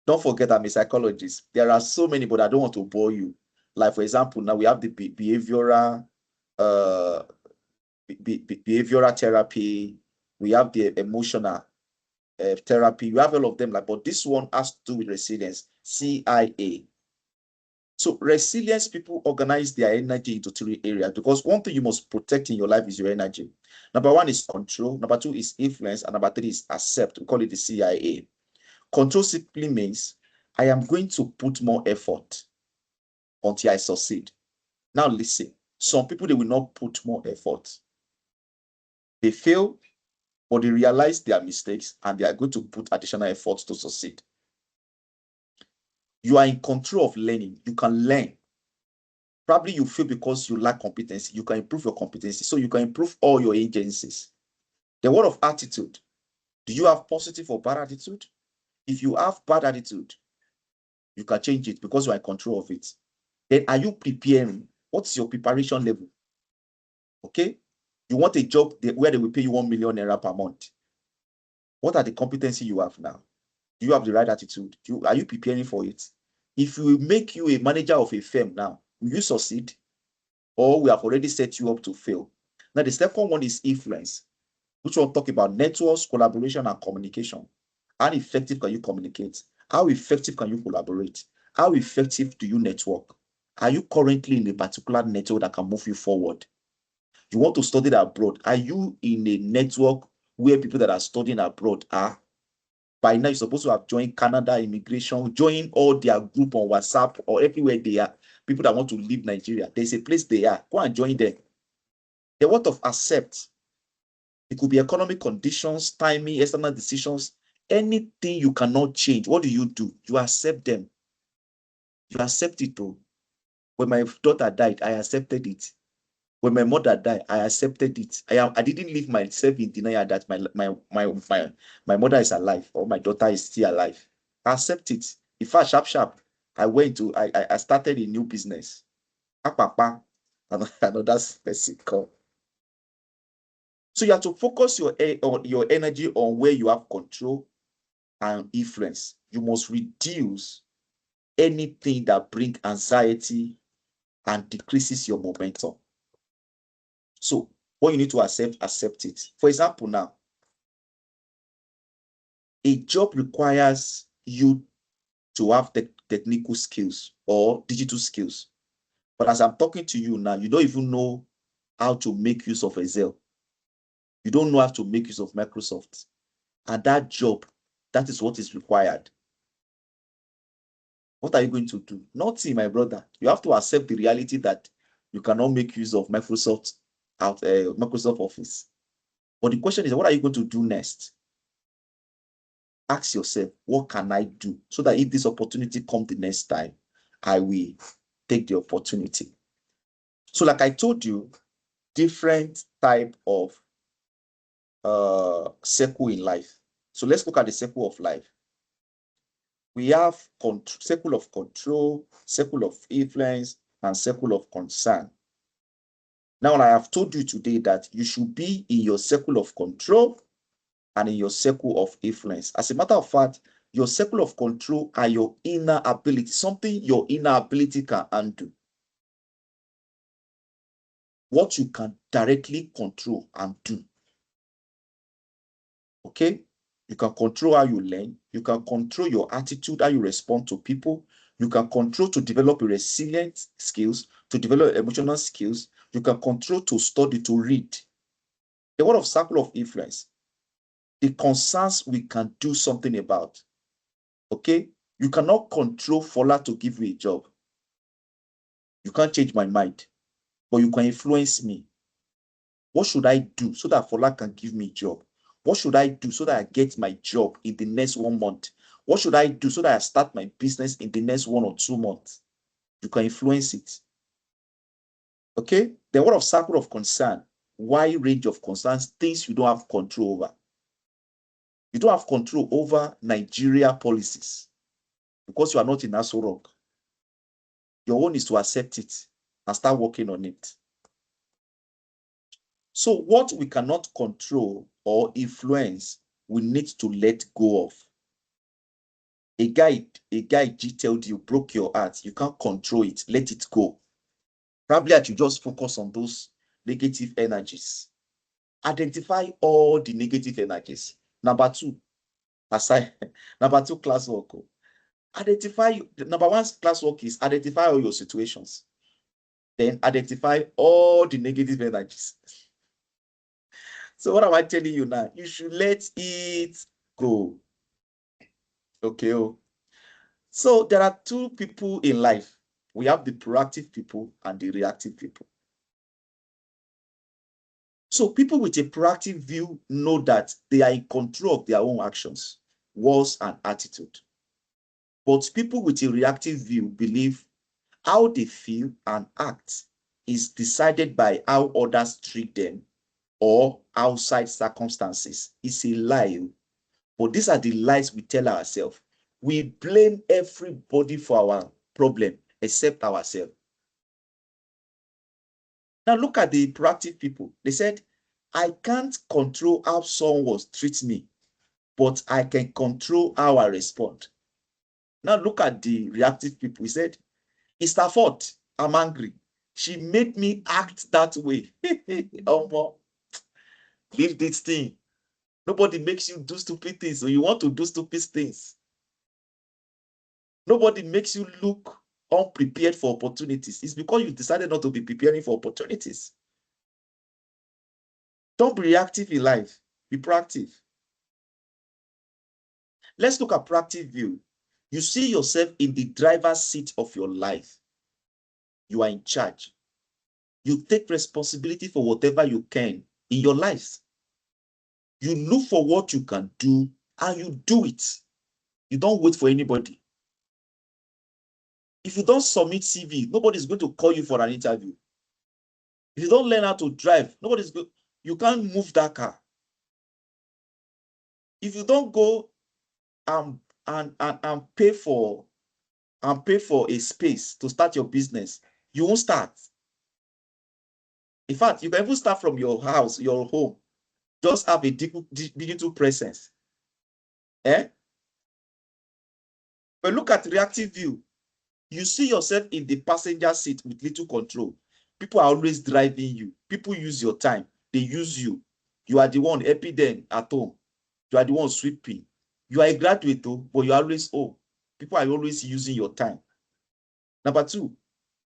Don't forget I'm a psychologist. There are so many, but I don't want to bore you. Like, for example, now we have the behavioral uh, behavioral therapy. We have the emotional therapy. We have all of them. Like, but this one has to do with resilience. CIA. So resilience people organize their energy into 3 areas, because one thing you must protect in your life is your energy. Number 1 is control. Number 2 is influence. And number 3 is accept. We call it the CIA. Control simply means I am going to put more effort until I succeed. Now listen, some people, they will not put more effort. They fail, but they realize their mistakes and they are going to put additional efforts to succeed. You are in control of learning. You can learn. Probably you fail because you lack competency. You can improve your competency. So you can improve all your agencies. The word of attitude. Do you have positive or bad attitude? If you have bad attitude, you can change it because you are in control of it. Then are you preparing? What's your preparation level? Okay. You want a job where they will pay you 1 million naira per month. What are the competency you have now? Do you have the right attitude? Are you preparing for it? If we make you a manager of a firm now, will you succeed? Or we have already set you up to fail? Now, the second one is influence, which we'll talk about networks, collaboration, and communication. How effective can you communicate? How effective can you collaborate? How effective do you network? Are you currently in a particular network that can move you forward? You want to study abroad. Are you in a network where people that are studying abroad are? By now, you're supposed to have joined Canada Immigration, join all their group on WhatsApp or everywhere they are. People that want to leave Nigeria, there's a place they are. Go and join them. The word of accept. It could be economic conditions, timing, external decisions, anything you cannot change. What do? You accept them. You accept it too. When my daughter died, I accepted it. When my mother died, I accepted it. I didn't leave myself in denial that my mother is alive or my daughter is still alive. I accept it. In fact, sharp, I started a new business. Papa, another specific call. So you have to focus your energy on where you have control and influence. You must reduce anything that brings anxiety and decreases your momentum. So what you need to accept it. For example, now, a job requires you to have technical skills or digital skills. But as I'm talking to you now, you don't even know how to make use of Excel. You don't know how to make use of Microsoft. And that job, that is what is required. What are you going to do? Nothing, my brother. You have to accept the reality that you cannot make use of Microsoft Office. But the question is, what are you going to do next? Ask yourself, what can I do so that if this opportunity comes the next time, I will take the opportunity. So like I told you, different type of circle in life. So let's look at the circle of life. We have circle of control, circle of influence, and circle of concern. Now, I have told you today that you should be in your circle of control and in your circle of influence. As a matter of fact, your circle of control are your inner ability, something your inner ability can undo. What you can directly control and do. Okay? You can control how you learn. You can control your attitude, how you respond to people. You can control to develop resilient skills, to develop emotional skills. You can control to study, to read. The word of circle of influence, the concerns we can do something about. Okay? You cannot control Fola to give you a job. You can't change my mind, but you can influence me. What should I do so that Fola can give me a job? What should I do so that I get my job in the next 1 month? What should I do so that I start my business in the next 1 or 2 months? You can influence it. Okay? The word of circle of concern, wide range of concerns, things you don't have control over. You don't have control over Nigeria policies because you are not in Aso Rock. Your own is to accept it and start working on it. So what we cannot control or influence, we need to let go of. A guy detailed you, broke your heart. You can't control it. Let it go. Probably that you just focus on those negative energies. Identify all the negative energies. Number two, aside, number two, classwork. Identify, number one classwork is identify all your situations. Then identify all the negative energies. So what am I telling you now? You should let it go. Okay. Oh. So there are two people in life. We have the proactive people and the reactive people. So people with a proactive view know that they are in control of their own actions, words, and attitude. But people with a reactive view believe how they feel and act is decided by how others treat them or outside circumstances. It's a lie. But these are the lies we tell ourselves. We blame everybody for our problem except ourselves. Now look at the proactive people. They said, I can't control how someone treats me, but I can control how I respond. Now look at the reactive people. He said, it's her fault. I'm angry. She made me act that way. Leave this thing. Nobody makes you do stupid things, so you want to do stupid things. Nobody makes you look unprepared for opportunities. It's because you decided not to be preparing for opportunities. Don't be reactive in life. Be proactive. Let's look at proactive view. You see yourself in the driver's seat of your life. You are in charge. You take responsibility for whatever you can in your life. You look for what you can do and you do it. You don't wait for anybody. If you don't submit CV, nobody's going to call you for an interview. If you don't learn how to drive, nobody's going, you can't move that car. If you don't go and pay for a space to start your business, you won't start. In fact, you can even start from your house, your home. Just have a digital presence. Eh? But look at reactive view. You see yourself in the passenger seat with little control. People are always driving you. People use your time. They use you. You are the one helping them at home. You are the one sweeping. You are a graduate, though, but you are always home. People are always using your time. Number two,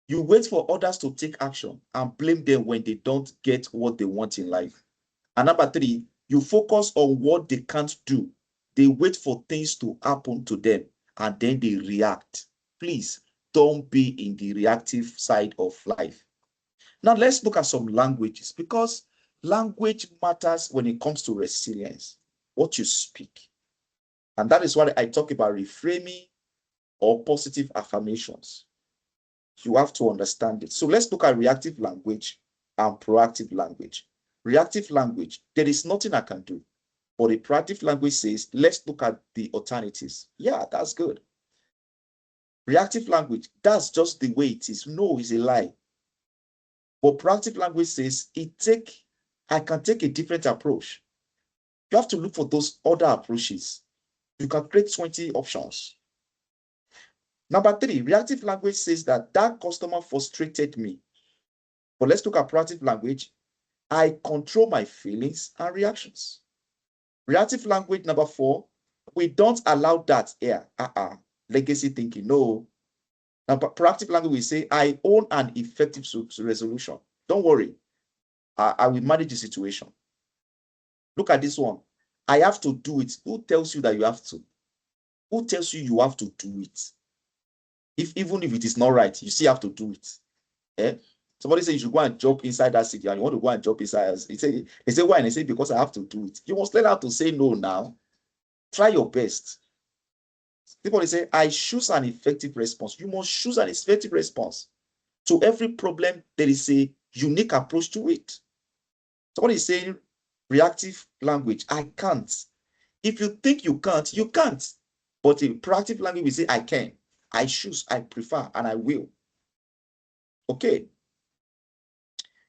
you wait for others to take action and blame them when they don't get what they want in life. And number three, you focus on what they can't do. They wait for things to happen to them and then they react. Please don't be in the reactive side of life. Now let's look at some languages because language matters when it comes to resilience, what you speak. And that is why I talk about reframing or positive affirmations. You have to understand it. So let's look at reactive language and proactive language. Reactive language, there is nothing I can do. But the proactive language says, let's look at the alternatives. Yeah, that's good. Reactive language, that's just the way it is. No, it's a lie. But proactive language says, I can take a different approach. You have to look for those other approaches. You can create 20 options. Number three, reactive language says that customer frustrated me. But let's look at proactive language. I control my feelings and reactions. Reactive language number four, we don't allow that here. Legacy thinking, no. Now, proactive language, we say, I own an effective resolution. Don't worry. I will manage the situation. Look at this one. I have to do it. Who tells you that you have to? Who tells you you have to do it? Even if it is not right, you still have to do it. Eh? Somebody say you should go and jump inside that city, and you want to go and jump inside. They say why? And they say because I have to do it. You must learn how to say no now. Try your best. People say I choose an effective response. You must choose an effective response. To every problem, there is a unique approach to it. Somebody is saying reactive language. I can't. If you think you can't, you can't. But in proactive language, we say I can. I choose, I prefer, and I will. Okay.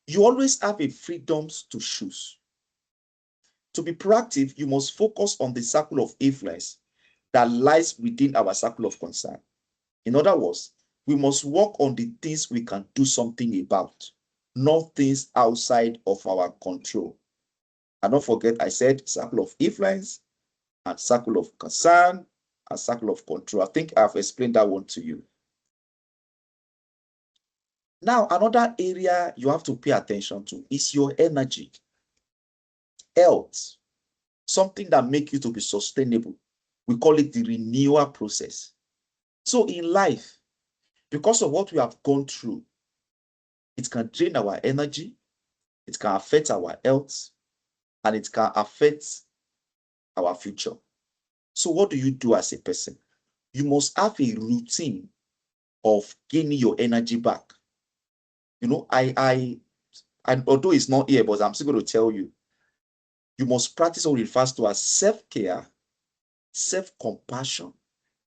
You always have a freedom to choose. To be proactive, you must focus on the circle of influence that lies within our circle of concern. In other words, we must work on the things we can do something about, not things outside of our control. And don't forget, I said circle of influence and circle of concern and circle of control. I think I've explained that one to you. Now, another area you have to pay attention to is your energy, health, something that makes you to be sustainable. We call it the renewal process. So in life, because of what we have gone through, it can drain our energy, it can affect our health, and it can affect our future. So what do you do as a person? You must have a routine of gaining your energy back. You know, and although it's not here, but I'm still going to tell you, you must practice what refers to as self-care, self-compassion,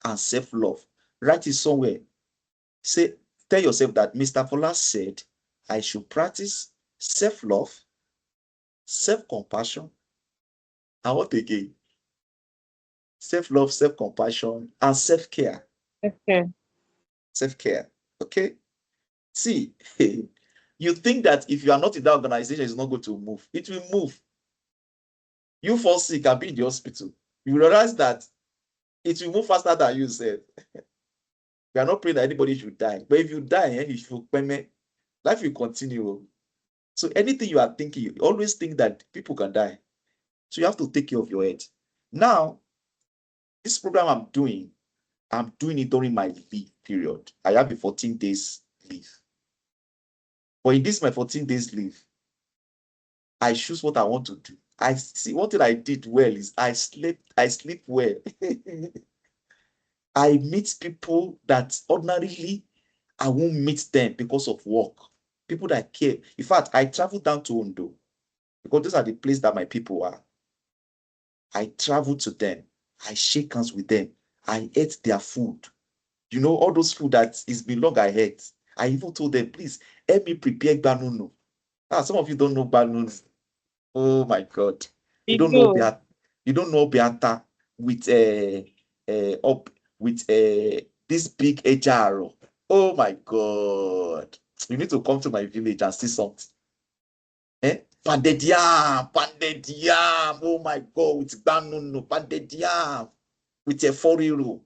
and self-love. Write it somewhere. Say, tell yourself that Mr. Fola said, I should practice self-love, self-compassion, and what again? Self-love, self-compassion, and self-care. Okay. Self-care. Okay? See, you think that if you are not in that organization, it's not going to move. It will move. You fall sick and be in the hospital. You realize that it will move faster than you said. We are not praying that anybody should die. But if you die, you should payment, life will continue. So anything you are thinking, you always think that people can die. So you have to take care of your head. Now, this program I'm doing it during my leave period. I have a 14 days leave. But in this my 14 days leave, I choose what I want to do. I see one thing I did well is I sleep well. I meet people that ordinarily I won't meet them because of work. People that care. In fact, I travel down to Ondo because those are the places that my people are. I travel to them. I shake hands with them. I ate their food. You know, all those food that is been long I ate. I even told them, please help me prepare gbanunu. Some of you don't know gbanunu. Oh my God. You We don't know do. Beata. You don't know Beata with up with this big ejaro. Oh my God. You need to come to my village and see something. Pounded yam, pounded yam. Oh my God, with banunu, pounded yam, with a 4 euro.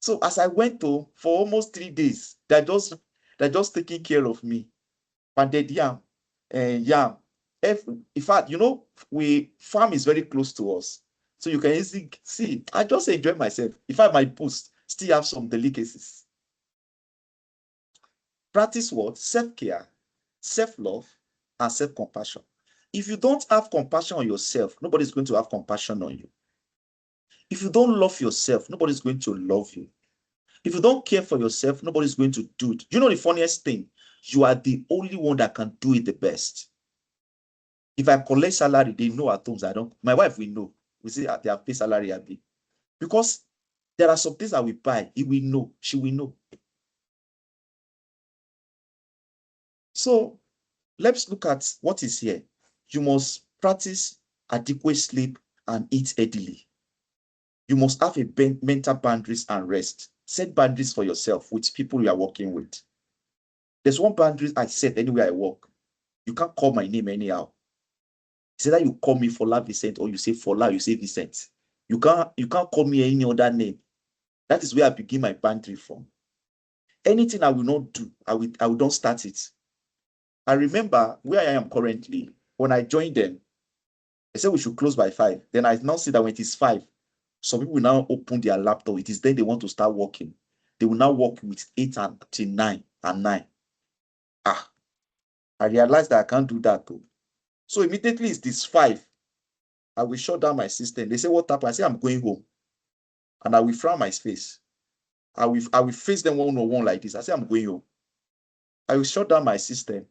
So as I went to for almost 3 days, they're just taking care of me. Pounded yam, yam. In fact, you know, we farm is very close to us. So you can easily see, I just enjoy myself. In fact, my post still have some delicacies. Practice what? Self-care, self-love, and self-compassion. If you don't have compassion on yourself, nobody's going to have compassion on you. If you don't love yourself, nobody's going to love you. If you don't care for yourself, nobody's going to do it. You know the funniest thing? You are the only one that can do it the best. If I collect salary, they know at homes I don't. My wife will know. We say they have paid salary abi. Because there are some things that we buy, he will know, she will know. So let's look at what is here. You must practice adequate sleep and eat healthily. You must have a mental boundaries and rest. Set boundaries for yourself with people you are working with. There's one boundary I set anywhere I work. You can't call my name anyhow. It's either you call me Fola Vincent or you say Fola, you say Vincent. You can't call me any other name. That is where I begin my boundary from. Anything I will not do, I will not start it. I remember where I am currently, when I joined them, they said we should close by 5. Then I now see that when it is 5, some people now open their laptop. It is then they want to start working. They will now work with 8 until 9 and 9. I realized that I can't do that though. So immediately it's this 5. I will shut down my system. They say, what happened? I say, I'm going home. And I will frown my face. I will face them one-on-one like this. I say, I'm going home. I will shut down my system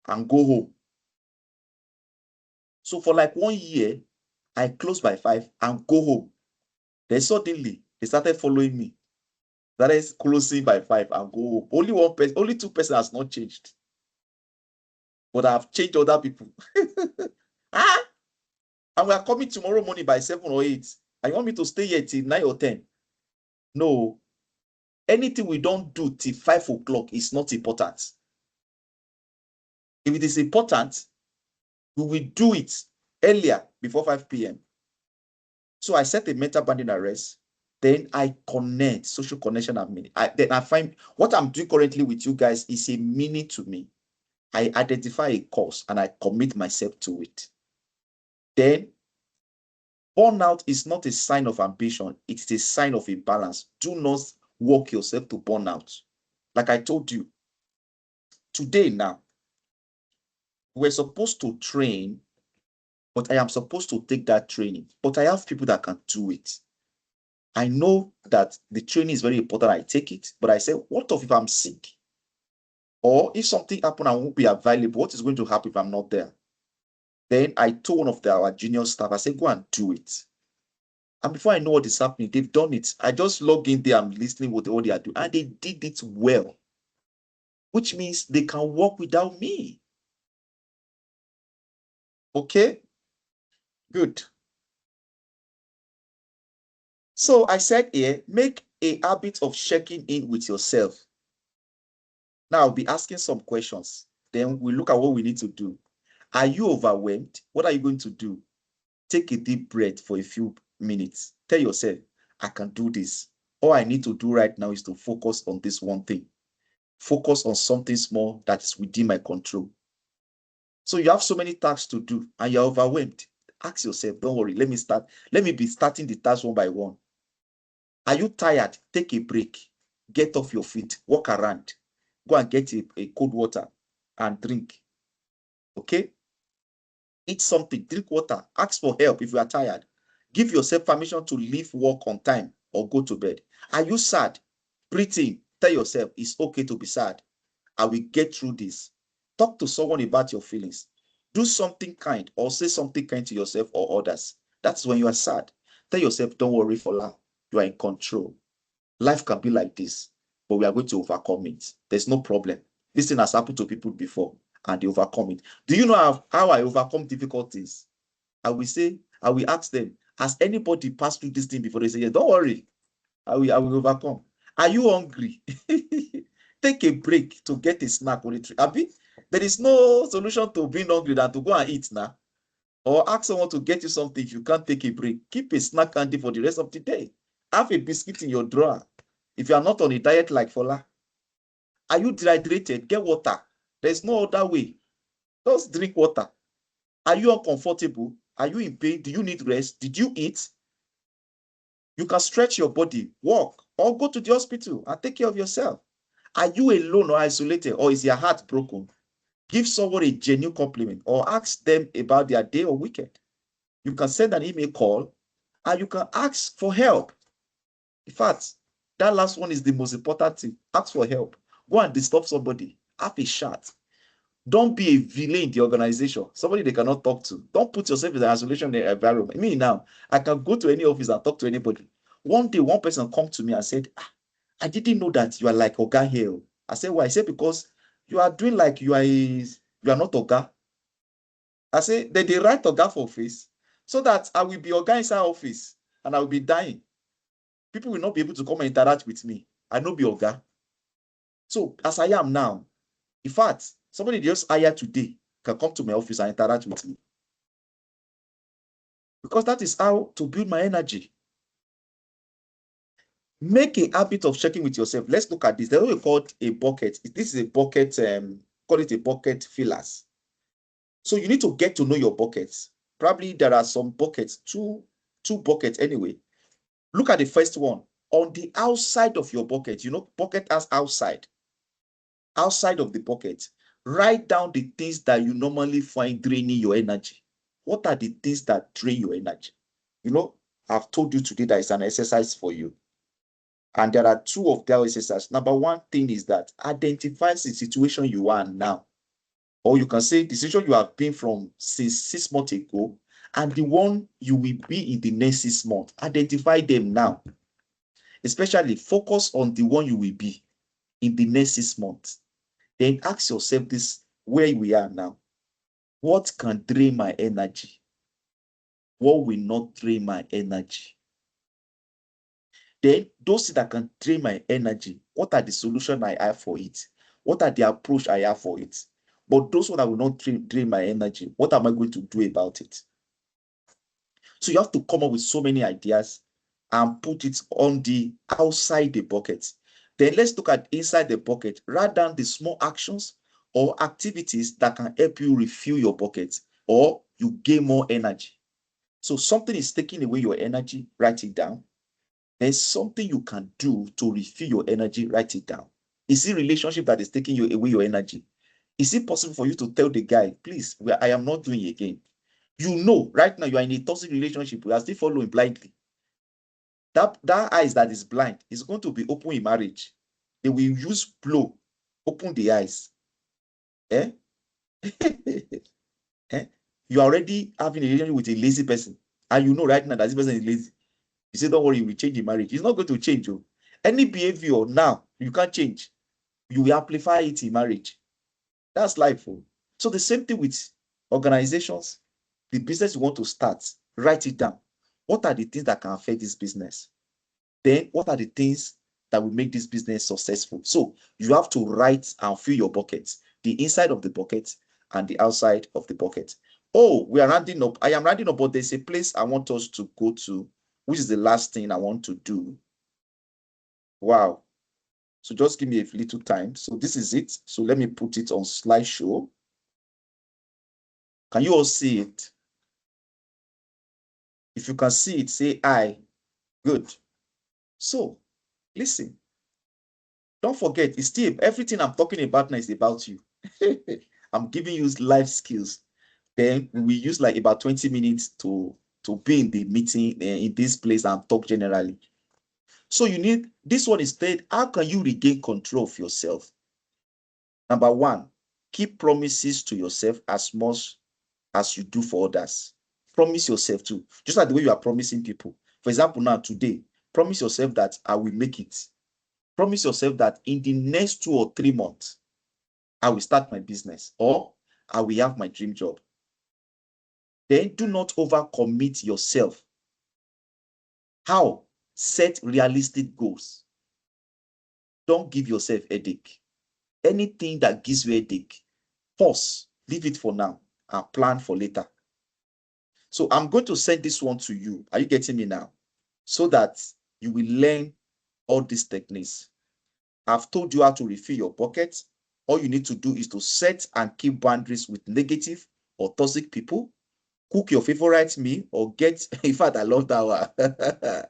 and go home. So for like 1 year, I close by 5 and go home. Then suddenly, they started following me. That is closing by 5 and go home. Only one person, only 2 persons has not changed. But I've changed other people. And we are coming tomorrow morning by 7 or 8. And you want me to stay here till 9 or 10? No. Anything we don't do till 5 o'clock is not important. If it is important, we will do it earlier before 5 p.m. So I set a mental banding arrest. Then I connect, social connection and meaning. Then I find what I'm doing currently with you guys is a meaning to me. I identify a cause and I commit myself to it. Then burnout is not a sign of ambition. It is a sign of imbalance. Do not work yourself to burnout. Like I told you, today now, we're supposed to train, but I am supposed to take that training. But I have people that can do it. I know that the training is very important. I take it, but I say, what if I'm sick? Or if something happens, I won't be available. What is going to happen if I'm not there? Then I told one of our junior staff, I said, go and do it. And before I know what is happening, they've done it. I just log in there, I'm listening what they are doing, and they did it well, which means they can work without me. Okay? Good. So I said here, make a habit of checking in with yourself. Now I'll be asking some questions. Then we look at what we need to do. Are you overwhelmed? What are you going to do? Take a deep breath for a few minutes. Tell yourself, I can do this. All I need to do right now is to focus on this one thing. Focus on something small that is within my control. So you have so many tasks to do and you're overwhelmed. Ask yourself, don't worry, let me start. Let me be starting the tasks one by one. Are you tired? Take a break. Get off your feet. Walk around. Go and get a cold water and drink. Okay? Eat something. Drink water. Ask for help if you are tired. Give yourself permission to leave work on time or go to bed. Are you sad? Breathe in. Tell yourself it's okay to be sad. I will get through this. Talk to someone about your feelings. Do something kind or say something kind to yourself or others. That's when you are sad. Tell yourself, don't worry for now. You are in control. Life can be like this, but we are going to overcome it. There's no problem. This thing has happened to people before and they overcome it. Do you know how I overcome difficulties? I will ask them, has anybody passed through this thing before? They say, yeah, don't worry. I will overcome. Are you hungry? Take a break to get a snack on the tree. Abi, there is no solution to being hungry than to go and eat now. Or ask someone to get you something if you can't take a break. Keep a snack handy for the rest of the day. Have a biscuit in your drawer. If you are not on a diet like Fola. Are you dehydrated? Get water. There's no other way. Just drink water. Are you uncomfortable? Are you in pain? Do you need rest? Did you eat? You can stretch your body, walk, or go to the hospital and take care of yourself. Are you alone or isolated, or is your heart broken? Give someone a genuine compliment or ask them about their day or weekend. You can send an email call and you can ask for help. In fact, that last one is the most important thing. Ask for help. Go and disturb somebody. Have a chat. Don't be a villain in the organization. Somebody they cannot talk to. Don't put yourself in an isolation environment. Me now, I can go to any office and talk to anybody. One day, one person come to me and said, I didn't know that you are like Oga here. I said, why? I said, because you are doing like you are not Oga. I said, they write Oga for face so that I will be Oga inside office and I will be dying. People will not be able to come and interact with me. I know be Oga. So as I am now, in fact, somebody just hired today can come to my office and interact with me. Because that is how to build my energy. Make a habit of checking with yourself. Let's look at this. There's what we call a bucket. This is a bucket call it a bucket fillers. So you need to get to know your buckets. Probably there are some buckets, two buckets anyway. Look at the first one. On the outside of your bucket, bucket has outside of the bucket. Write down the things that you normally find draining your energy. What are the things that drain your energy? I've told you today that it's an exercise for you. And there are two of those exercises. Number one thing is that identify the situation you are now. Or you can say the situation you have been from since 6 months ago and the one you will be in the next 6 months. Identify them now. Especially focus on the one you will be in the next 6 months. Then ask yourself this, where we are now. What can drain my energy? What will not drain my energy? Then those that can drain my energy, what are the solutions I have for it? What are the approach I have for it? But those that will not drain my energy, what am I going to do about it? So you have to come up with so many ideas and put it on the outside the bucket. Then let's look at inside the bucket. Write down the small actions or activities that can help you refill your bucket or you gain more energy. So something is taking away your energy, write it down. There's something you can do to refill your energy, write it down. Is it relationship that is taking away your energy? Is it possible for you to tell the guy, please, I am not doing it again? Right now you are in a toxic relationship, you are still following blindly. That eyes that is blind is going to be open in marriage. They will use blow, open the eyes. Eh? Eh? You are already having a relationship with a lazy person, and you know right now that this person is lazy. You say, don't worry, we change the marriage. It's not going to change. Any behavior now, you can't change. You will amplify it in marriage. That's life. So the same thing with organizations, the business you want to start, write it down. What are the things that can affect this business? Then what are the things that will make this business successful? So you have to write and fill your buckets, the inside of the bucket and the outside of the bucket. Oh, we are rounding up. I am rounding up, but there's a place I want us to go to, which is the last thing I want to do. Wow. So just give me a little time. So this is it. So let me put it on slideshow. Can you all see it? If you can see it, say aye. Good. So listen. Don't forget, it's still everything I'm talking about now is about you. I'm giving you life skills. Then we use like about 20 minutes to be in the meeting in this place and talk generally. So you need, this one instead, how can you regain control of yourself? Number one, keep promises to yourself as much as you do for others. Promise yourself too, just like the way you are promising people. For example, now today, promise yourself that I will make it. Promise yourself that in the next 2 or 3 months, I will start my business or I will have my dream job. Then do not overcommit yourself. How? Set realistic goals. Don't give yourself headache. Anything that gives you headache, pause, leave it for now and plan for later. So I'm going to send this one to you. Are you getting me now? So that you will learn all these techniques. I've told you how to refill your bucket. All you need to do is to set and keep boundaries with negative or toxic people. Cook your favorite meal or get, in fact, I love that one.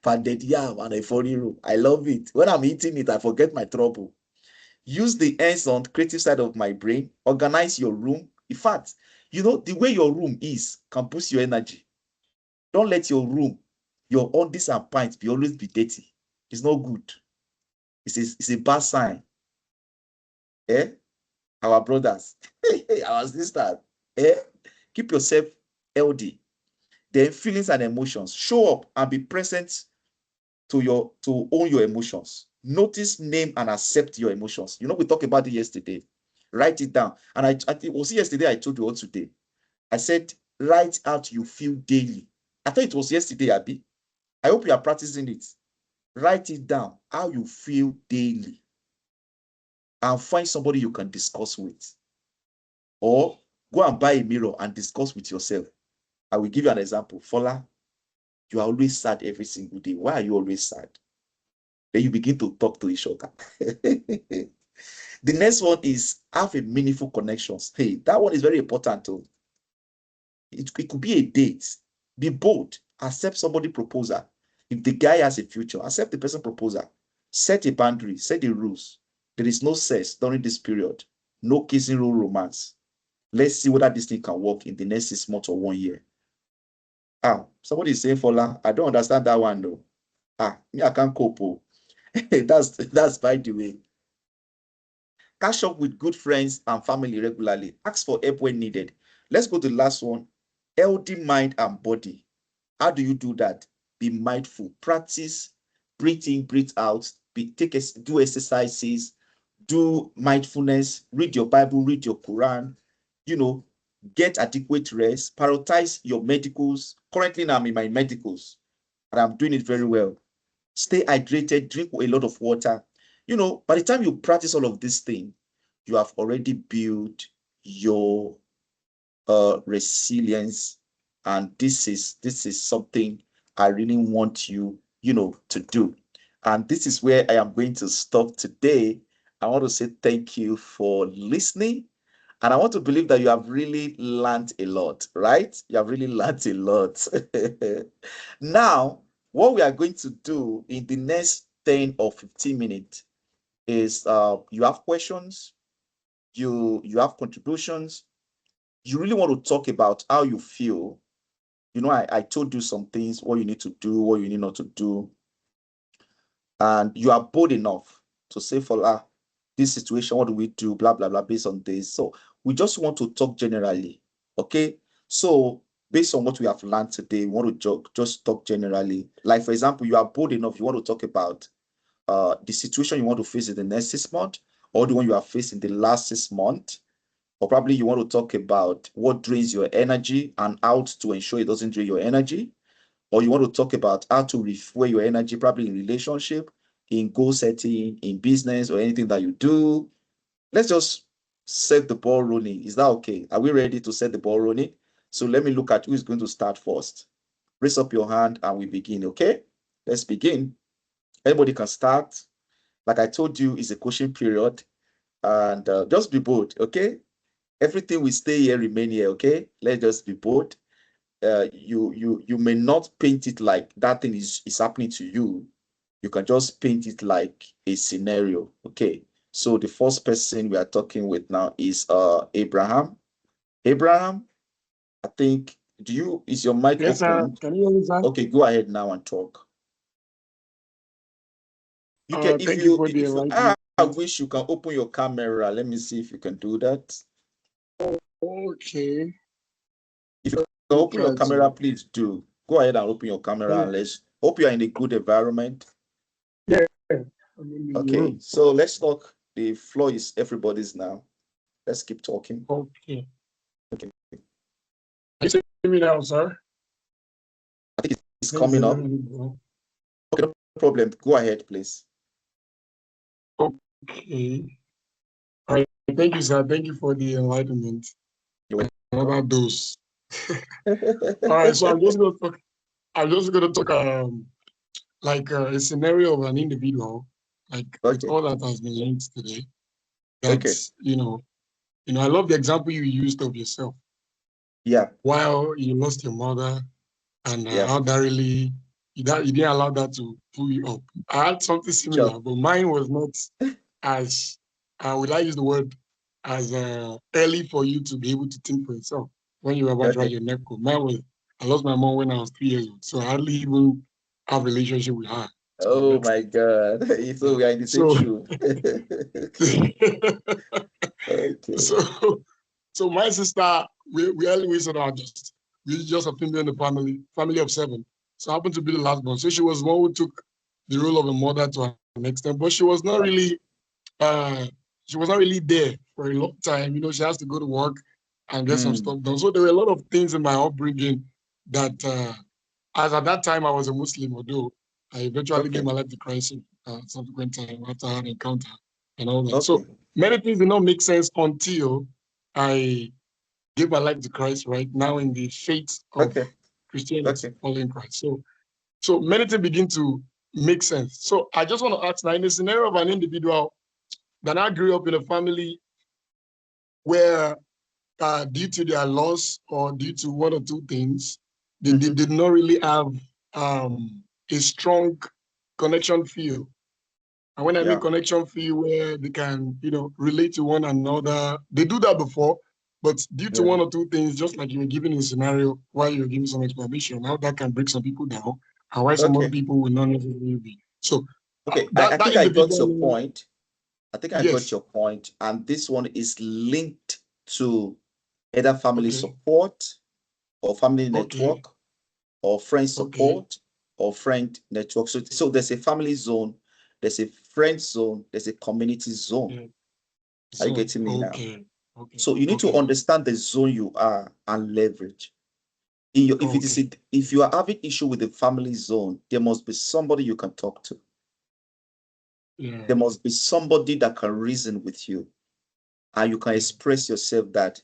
Pounded yam and a funny room. I love it. When I'm eating it, I forget my trouble. Use the hands-on creative side of my brain. Organize your room. In fact, the way your room is can boost your energy. Don't let your room, your undies and pints be always be dirty. It's not good. It's a bad sign. Eh? Our brothers, our sisters. Eh? Keep yourself healthy. Then feelings and emotions. Show up and be present to own your emotions. Notice, name, and accept your emotions. We talked about it yesterday. Write it down. And I think it was yesterday I told you all today. I said, write out you feel daily. I thought it was yesterday, Abby. I hope you are practicing it. Write it down, how you feel daily. And find somebody you can discuss with. Or go and buy a mirror and discuss with yourself. I will give you an example. Fola, you are always sad every single day. Why are you always sad? Then you begin to talk to each other. The next one is have a meaningful connections. Hey, that one is very important too. It could be a date. Be bold. Accept somebody proposal. If the guy has a future, accept the person proposal. Set a boundary. Set the rules. There is no sex during this period. No kissing, no romance. Let's see whether this thing can work in the next 6 months or 1 year. Somebody is saying, Fola, I don't understand that one though. Me, I can't cope. Oh. that's by the way. Catch up with good friends and family regularly. Ask for help when needed. Let's go to the last one. Healthy mind and body. How do you do that? Be mindful. Practice. Breathe in, breathe out. Do exercises. Do mindfulness. Read your Bible. Read your Quran. Get adequate rest. Prioritize your medicals. Currently now I'm in my medicals and I'm doing it very well. Stay hydrated. Drink a lot of water. By the time you practice all of these things, you have already built your resilience, and this is something I really want you to do. And this is where I am going to stop today. I want to say thank you for listening, and I want to believe that you have really learned a lot, right? You have really learned a lot. Now, what we are going to do in the next 10 or 15 minutes is you have questions, you have contributions, you really want to talk about how you feel. I told you some things, what you need to do, what you need not to do. And you are bold enough to say, for this situation, what do we do? Blah, blah, blah, based on this. So we just want to talk generally. Okay. So based on what we have learned today, we want to just talk generally. Like, for example, you are bold enough, you want to talk about the situation you want to face in the next 6 months, or the one you have faced in the last 6 months. Or probably you want to talk about what drains your energy and how to ensure it doesn't drain your energy. Or you want to talk about how to refuel your energy, probably in relationship, in goal setting, in business, or anything that you do. Let's just set the ball rolling. Is that okay? Are we ready to set the ball rolling? So let me look at who is going to start first. Raise up your hand and we begin, okay? Let's begin. Anybody can start. Like I told you, it's a coaching period. And just be bold, okay? Everything will stay here, remain here, okay? Let's just be bold. You may not paint it like that thing is happening to you. You can just paint it like a scenario, okay? So the first person we are talking with now is Abraham. Abraham, I think, is your mic Yes, sir. open? Can you hear me, sir? Okay, go ahead now and talk. You can, Thank you for the enlightenment. I wish you can open your camera. Let me see if you can do that. Okay. If you can open your camera, please do. Go ahead and open your camera and let's hope you are in a good environment. Yeah. Okay, so let's talk. The floor is everybody's now. Let's keep talking. Okay. You see me now, sir? I think it's coming up. Okay, no problem. Go ahead, please. Okay. All right. Thank you, sir. Thank you for the enlightenment. Another dose. All right. So I'm just gonna talk like a scenario of an individual, like with all that has been learned today. That's I love the example you used of yourself. Yeah. While you lost your mother, and how that really you didn't allow that to pull you up. I had something similar, but mine was not as would I use the word as early for you to be able to think for yourself when you were about to write your neck. Mine was I lost my mom when I was 3 years old, so I hardly even have a relationship with her. Oh my God! So we are in the same shoe. Okay. So my sister, we always we just a female in the family of 7. So I happened to be the last one. So she was one who took the role of a mother to an extent, but she was not really there for a long time. She has to go to work and get some stuff done. So there were a lot of things in my upbringing that, as at that time I was a Muslim, although I eventually gave my life to Christ subsequent time after I had an encounter and all that. So many things did not make sense until I gave my life to Christ right now in the faith of Christianity, following Christ. So many things begin to make sense. So I just want to ask now, in the scenario of an individual that I grew up in a family where, due to their loss or due to one or two things, they did not really have a strong connection feel. And when I mean connection feel, where they can, relate to one another, they do that before, but due to one or two things, just like you were giving a scenario while you were giving some explanation, how that can break some people down, and why some other people will not necessarily be. So Okay, I that think I got your individual, point. I think I got yes, your point, and this one is linked to either family okay, support or family okay, network or friend okay, support or friend network. So there's a family zone, there's a friend zone, there's a community zone. yeah. Are you So getting me now? okay, okay, So you need to okay, understand the zone you are and leverage. In your, okay, if you are having issue with the family zone, there must be somebody you can talk to. yeah, There must be somebody that can reason with you and you can yeah, express yourself, that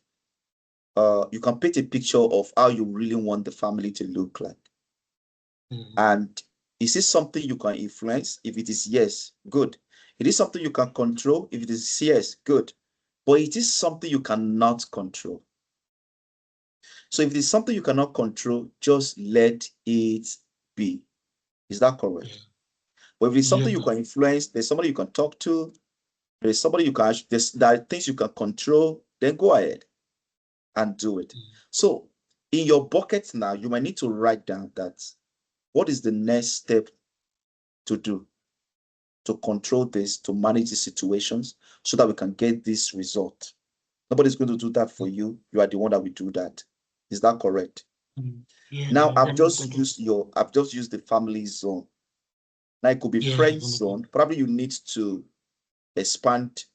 you can paint a picture of how you really want the family to look like. And is this something you can influence? If it is yes, good. It is something you can control. If it is yes, good. But it is something you cannot control. So if it is something you cannot control, just let it be. Is that yeah, correct? But if it's yeah, something you can influence, there's somebody you can talk to, there's somebody you can, there are things you can control, then go ahead and do it. So in your bucket now, you might need to write down that what is the next step to do to control this, to manage the situations so that we can get this result. Nobody's going to do that for you. You are the one that will do that. Is that correct? yeah, Now yeah, 100%. I've just used the family zone. Now it could be Yeah, friend 100%. zone. Probably you need to expand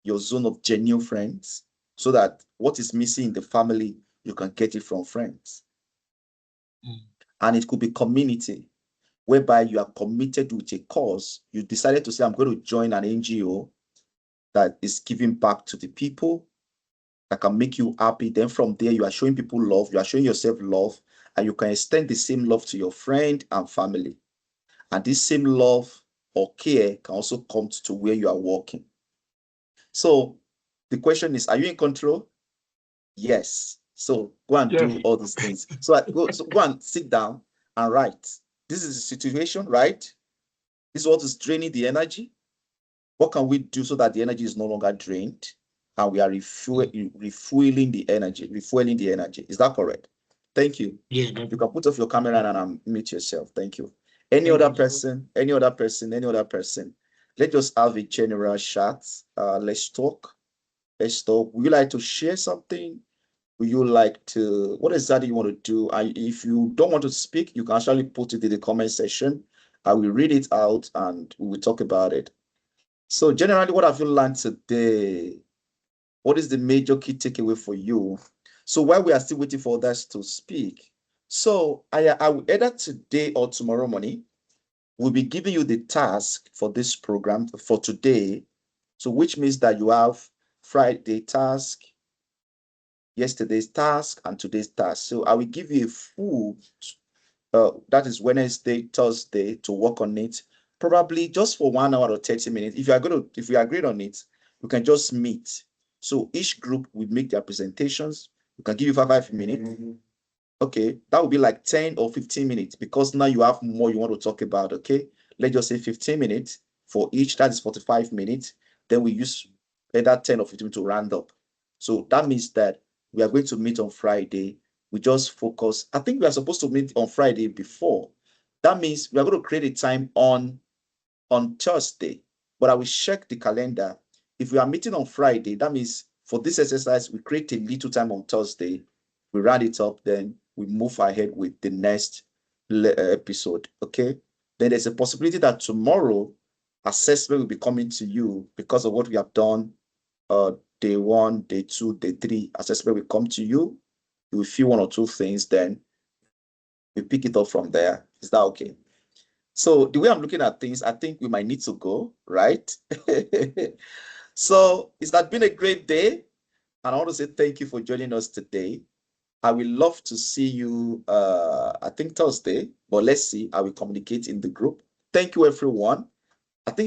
your zone of genuine friends so that what is missing in the family, you can get it from friends. And it could be community, whereby you are committed with a cause. You decided to say, I'm going to join an NGO that is giving back to the people, that can make you happy. Then from there, you are showing people love, you are showing yourself love, and you can extend the same love to your friend and family. And this same love or care can also come to where you are working. So the question is, are you in control? Yes. So go and Yes, do all these things. So go and sit down and write. This is the situation, right? This is what is draining the energy. What can we do so that the energy is no longer drained and we are refueling the energy, refueling the energy? Is that correct? Thank you. yeah, You can put off your camera and unmute yourself. Thank you. Any thank other you. person? Any other person? Any other person? Let's just have a general chat. Let's talk. Let's talk. Would you like to share something? Would you like to, what exactly you want to do? If you don't want to speak, you can actually put it in the comment section. I will read it out and we will talk about it. So generally, what have you learned today? What is the major key takeaway for you? So while we are still waiting for others to speak, so I will either today or tomorrow morning, we'll be giving you the task for this program for today. So which means that you have Friday task, yesterday's task, and today's task. So I will give you a full that is Wednesday, Thursday to work on it, probably just for 1 hour or 30 minutes. If we agreed on it, we can just meet. So each group will make their presentations. We can give you 5 minutes. Okay, that would be like 10 or 15 minutes because now you have more you want to talk about. Okay, let's just say 15 minutes for each. That is 45 minutes. Then we use either 10 or 15 to round up. So that means that we are going to meet on Friday. We just focus. I think we are supposed to meet on Friday before. That means we are going to create a time on Thursday, but I will check the calendar. If we are meeting on Friday, that means for this exercise, we create a little time on Thursday, we round it up, then we move ahead with the next episode. Okay. Then there's a possibility that tomorrow assessment will be coming to you because of what we have done. Day 1, day 2, day 3, assessment will come to you. You will feel one or two things, then we pick it up from there. Is that okay? So the way I'm looking at things, I think we might need to go, right? So it's that been a great day. And I want to say thank you for joining us today. I will love to see you, I think Thursday, but let's see. I will communicate in the group. Thank you, everyone. I think